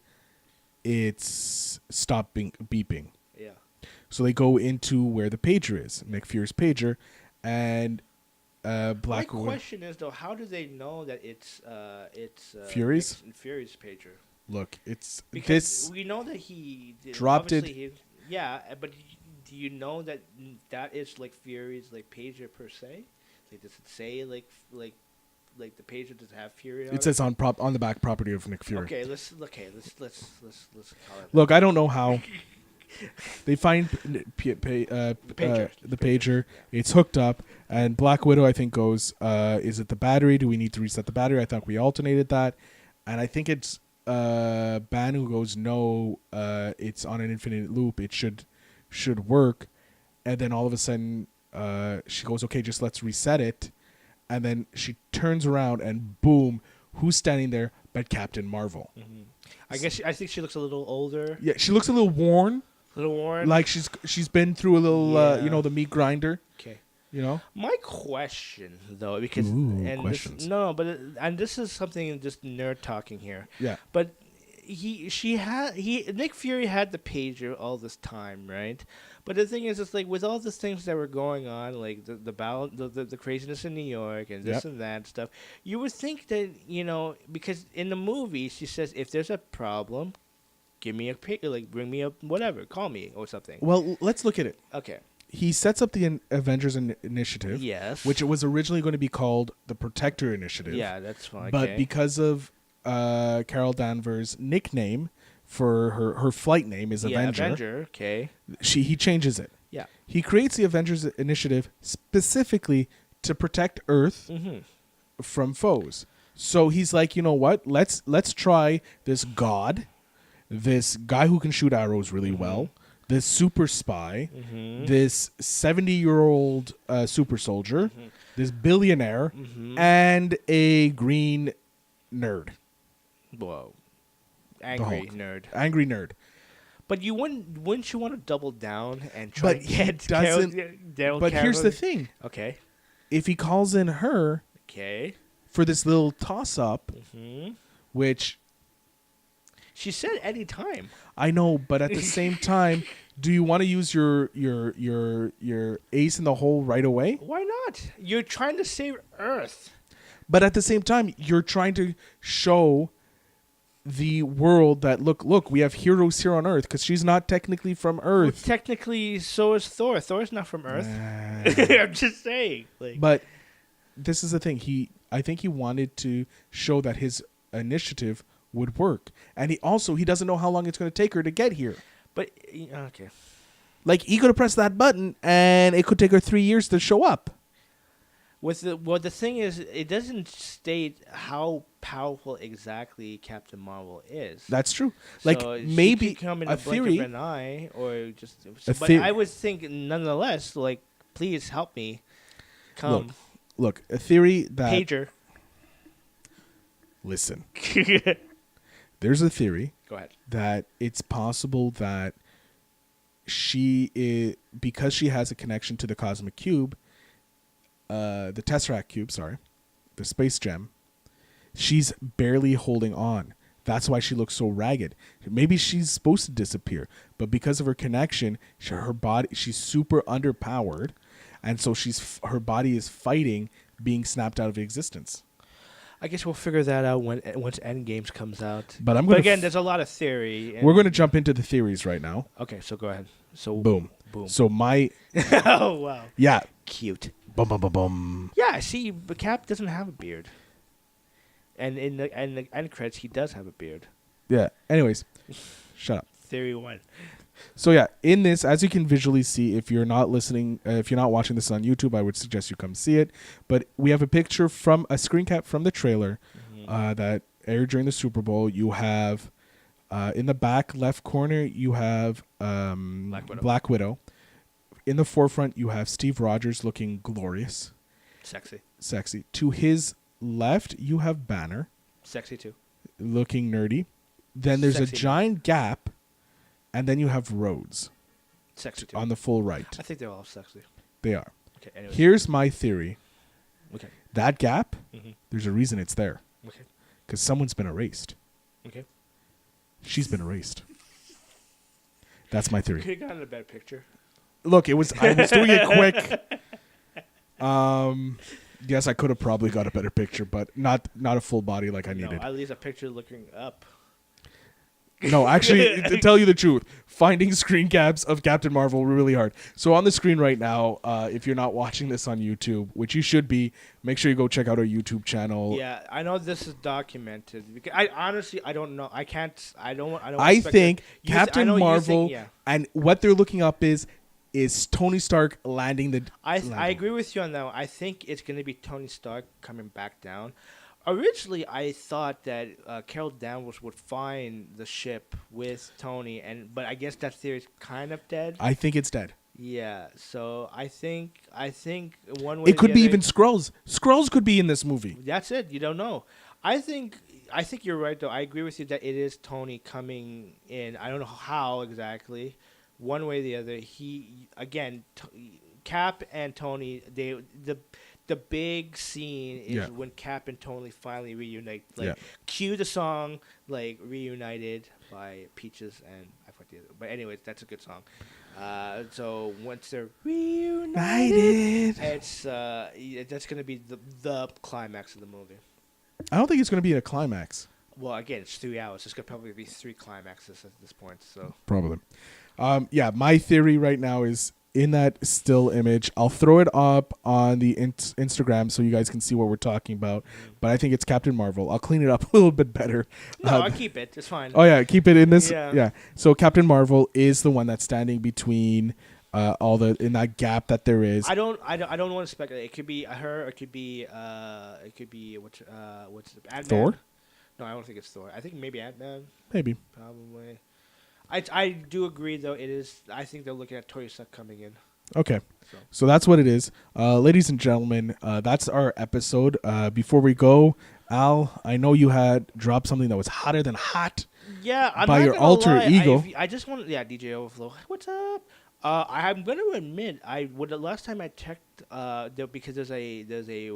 it's stop beeping." Yeah. So they go into where the pager is, Nick Fury's pager, and Black Widow. My question is though, how do they know that it's Fury's pager? Look, it's because we know that he dropped it. But do you know that is like Fury's like pager per se? Like, does it say like the pager does it have Fury on it? It says on the back property of Nick Fury. Okay, let's call it. Look, I don't know how they find the pager. Yeah. It's hooked up, and Black Widow I think goes, "Is it the battery? Do we need to reset the battery?" I thought we alternated that, and I think it's Banu goes, "No, it's on an infinite loop. It should work." And then all of a sudden, she goes, "Okay, just let's reset it." And then she turns around and boom, who's standing there but Captain Marvel? Mm-hmm. I think she looks a little older. Yeah, she looks a little worn. Like she's been through a little, the meat grinder. Okay. My question though, because questions. This is something just nerd talking here. Yeah. But Nick Fury had the pager all this time, right? But the thing is, it's like with all the things that were going on, like the craziness in New York and this and that stuff, you would think that because in the movie she says if there's a problem, give me a pager, like bring me up, whatever, call me or something. Well, let's look at it. Okay. He sets up the Avengers Initiative, yes, which was originally going to be called the Protector Initiative. Yeah, that's fine. But because of Carol Danvers' nickname for her flight name is Avenger. Avenger, okay. He changes it. Yeah. He creates the Avengers Initiative specifically to protect Earth from foes. So he's like, you know what? Let's try this god, this guy who can shoot arrows really well, this super spy, this 70-year-old super soldier, this billionaire, and a green nerd. Whoa. Angry nerd. But wouldn't you want to double down and try to get Daryl But here's the thing. Okay. If he calls in her for this little toss-up, which... She said any time. I know, but at the same time, do you want to use your ace in the hole right away? Why not? You're trying to save Earth. But at the same time, you're trying to show the world that look, we have heroes here on Earth because she's not technically from Earth. Well, technically, so is Thor. Thor's not from Earth. I'm just saying. But this is the thing. I think he wanted to show that his initiative would work, and he doesn't know how long it's going to take her to get here. But okay, like he could have pressed that button, and it could take her 3 years to show up. The thing is, it doesn't state how powerful exactly Captain Marvel is. That's true. Like so maybe she could come in a a blink theory, of an eye, or just. But I would think, nonetheless, like, please help me. Come. Look, a theory that pager. Listen. There's a theory. Go ahead. That it's possible that because she has a connection to the cosmic cube, the Tesseract cube, sorry, the space gem, she's barely holding on. That's why she looks so ragged. Maybe she's supposed to disappear, but because of her connection, her body, she's super underpowered, and so her body is fighting being snapped out of existence. I guess we'll figure that out once EndGame comes out. But again, there's a lot of theory. We're going to jump into the theories right now. Okay, so go ahead. So boom. So oh wow. Yeah. Cute. Bum bum bum bum. Yeah, see, but Cap doesn't have a beard. And in the end credits, he does have a beard. Yeah. Anyways, shut up. Theory 1. So yeah, in this, as you can visually see, if you're not listening, if you're not watching this on YouTube, I would suggest you come see it. But we have a picture from a screen cap from the trailer that aired during the Super Bowl. You have in the back left corner, you have Black Widow. In the forefront, you have Steve Rogers looking glorious, sexy. To his left, you have Banner, sexy too, looking nerdy. Then there's a giant gap. And then you have Rhodes. Sexy too. On the full right. I think they're all sexy. They are. Okay, anyways. Here's my theory. Okay. That gap, there's a reason it's there. Okay. Because someone's been erased. Okay. She's been erased. That's my theory. Could have gotten a better picture. Look, I was doing it quick. Yes, I could have probably got a better picture, but not a full body like I needed. No, at least a picture looking up. No, actually, to tell you the truth, finding screen caps of Captain Marvel were really hard. So on the screen right now, if you're not watching this on YouTube, which you should be, make sure you go check out our YouTube channel. Yeah, I know this is documented. Because I honestly, I don't know. I can't. I don't. I think Captain Marvel and what they're looking up is Tony Stark landing the. I agree with you on that one. I think it's going to be Tony Stark coming back down. Originally, I thought that Carol Danvers would find the ship with Tony, but I guess that theory is kind of dead. I think it's dead. Yeah, so I think one way. It could be even Skrulls. Skrulls could be in this movie. That's it. You don't know. I think you're right though. I agree with you that it is Tony coming in. I don't know how exactly. One way or the other. He again, Cap and Tony. The big scene is when Cap and Tony finally reunite. Cue the song, Reunited by Peaches and I forgot the other. But anyways, that's a good song. So once they're reunited, it's that's going to be the climax of the movie. I don't think it's going to be a climax. Well, again, it's 3 hours. It's going to probably be 3 climaxes at this point. So probably. My theory right now is in that still image. I'll throw it up on the Instagram so you guys can see what we're talking about. But I think it's Captain Marvel. I'll clean it up a little bit better. No, I'll keep it. It's fine. Oh, yeah. Keep it in this. Yeah. So Captain Marvel is the one that's standing between in that gap that there is. I don't want to speculate. It could be her. It could be what's Ant-Man? Thor? No, I don't think it's Thor. I think maybe Ant-Man. Maybe. Probably. I do agree, though. It is. I think they're looking at Tony Stark coming in. Okay. So that's what it is. Ladies and gentlemen, that's our episode. Before we go, Al, I know you had dropped something that was hotter than hot. Yeah, I'm by not your alter ego. I just want DJ Overflow. What's up? I'm going to admit, the last time I checked, because there's a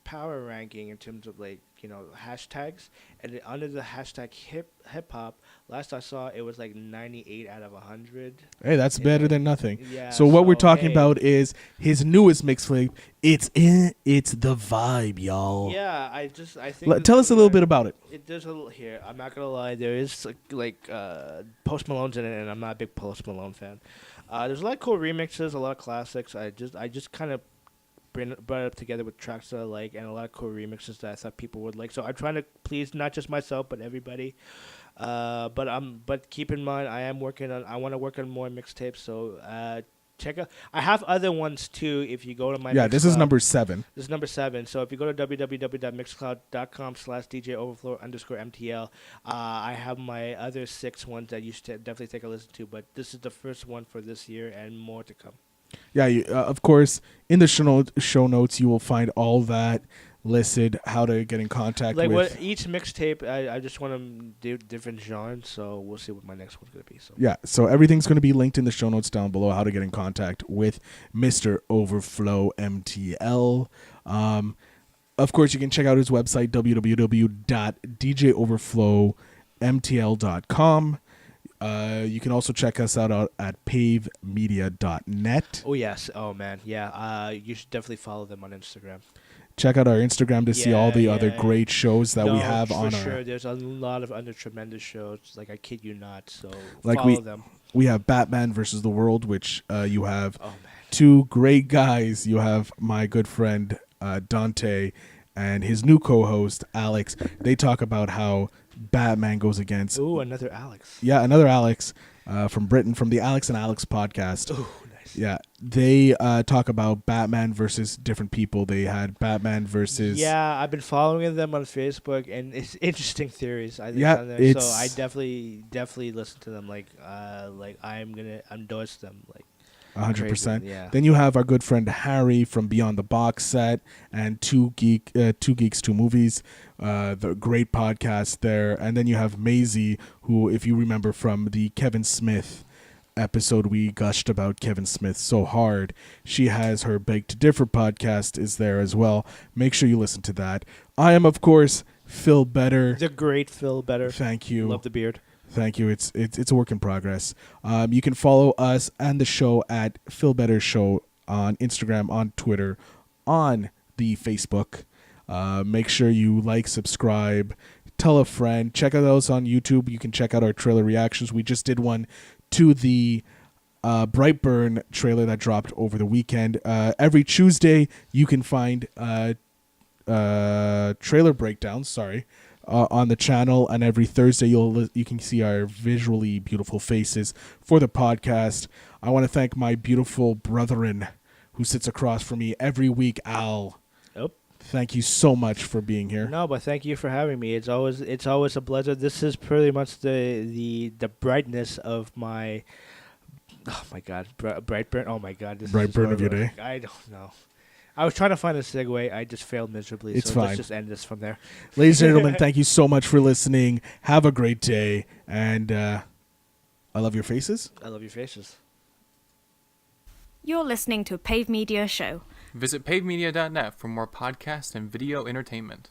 power ranking in terms of hashtags, and under the hashtag hip hop, last I saw it was 98 out of 100. Hey, that's better than nothing. Yeah. So what we're talking about is his newest mixtape. It's the vibe, y'all. Yeah, I think. Tell us a little bit about it. There's a little here. I'm not gonna lie. There is Post Malone's in it, and I'm not a big Post Malone fan. There's a lot of cool remixes, a lot of classics. I just kind of brought it up together with tracks that I like, and a lot of cool remixes that I thought people would like. So I'm trying to please not just myself, but everybody. But keep in mind, I want to work on more mixtapes. So check out. I have other ones too. If you go to my this is number 7. This is number 7. So if you go to www.mixcloud.com/DJ_MTL, I have my other 6 ones that you should definitely take a listen to. But this is the first one for this year, and more to come. Yeah, of course, in the show notes, you will find all that listed, how to get in contact with. What each mixtape, I just want to do different genres, so we'll see what my next one's going to be. So. Yeah, so everything's going to be linked in the show notes down below, how to get in contact with Mr. Overflow MTL. Of course, you can check out his website, www.djoverflowmtl.com. You can also check us out at pavemedia.net. Oh yes. Oh man. Yeah. You should definitely follow them on Instagram. Check out our Instagram to see all the other great shows that we have for on sure. our... There's a lot of other tremendous shows. Like I kid you not. So Like follow them. We have Batman versus the World, which you have Oh man. two great guys. You have my good friend Dante and his new co-host Alex. They talk about how Batman goes against... Ooh, another Alex. Yeah, another Alex from Britain, from the Alex and Alex podcast. Ooh, nice. Yeah, they talk about Batman versus different people. They had Batman versus... Yeah, I've been following them on Facebook, and it's interesting theories. I think Yeah, on there. it's... So I definitely listen to them. Like I'm gonna endorse them. Like 100%. Yeah. Then you have our good friend Harry from Beyond the Box Set and Two Geeks, Two Movies, the great podcast there. And then you have Maisie, who, if you remember from the Kevin Smith episode, we gushed about Kevin Smith so hard. She has her Beg to Differ podcast is there as well. Make sure you listen to that. I am, of course, Phil Better. The great Phil Better. Thank you. Love the beard. Thank you. It's a work in progress. You can follow us and the show at Phil Better Show on Instagram, on Twitter, on the Facebook. Make sure you like, subscribe, tell a friend. Check out us on YouTube. You can check out our trailer reactions. We just did one to the Brightburn trailer that dropped over the weekend. Every Tuesday, you can find trailer breakdowns. On the channel, and every Thursday you can see our visually beautiful faces for the podcast. I want to thank my beautiful brethren who sits across from me every week, Al. Yep. Thank you so much for being here. No, but thank you for having me. It's always a pleasure. This is pretty much the brightness of my... Oh my God, Brightburn. Oh my God, this Brightburn is of your day. I don't know. I was trying to find a segue. I just failed miserably. It's so fine. Let's just end this from there. Ladies and gentlemen, thank you so much for listening. Have a great day, and I love your faces. I love your faces. You're listening to a Pave Media show. Visit pavemedia.net for more podcast and video entertainment.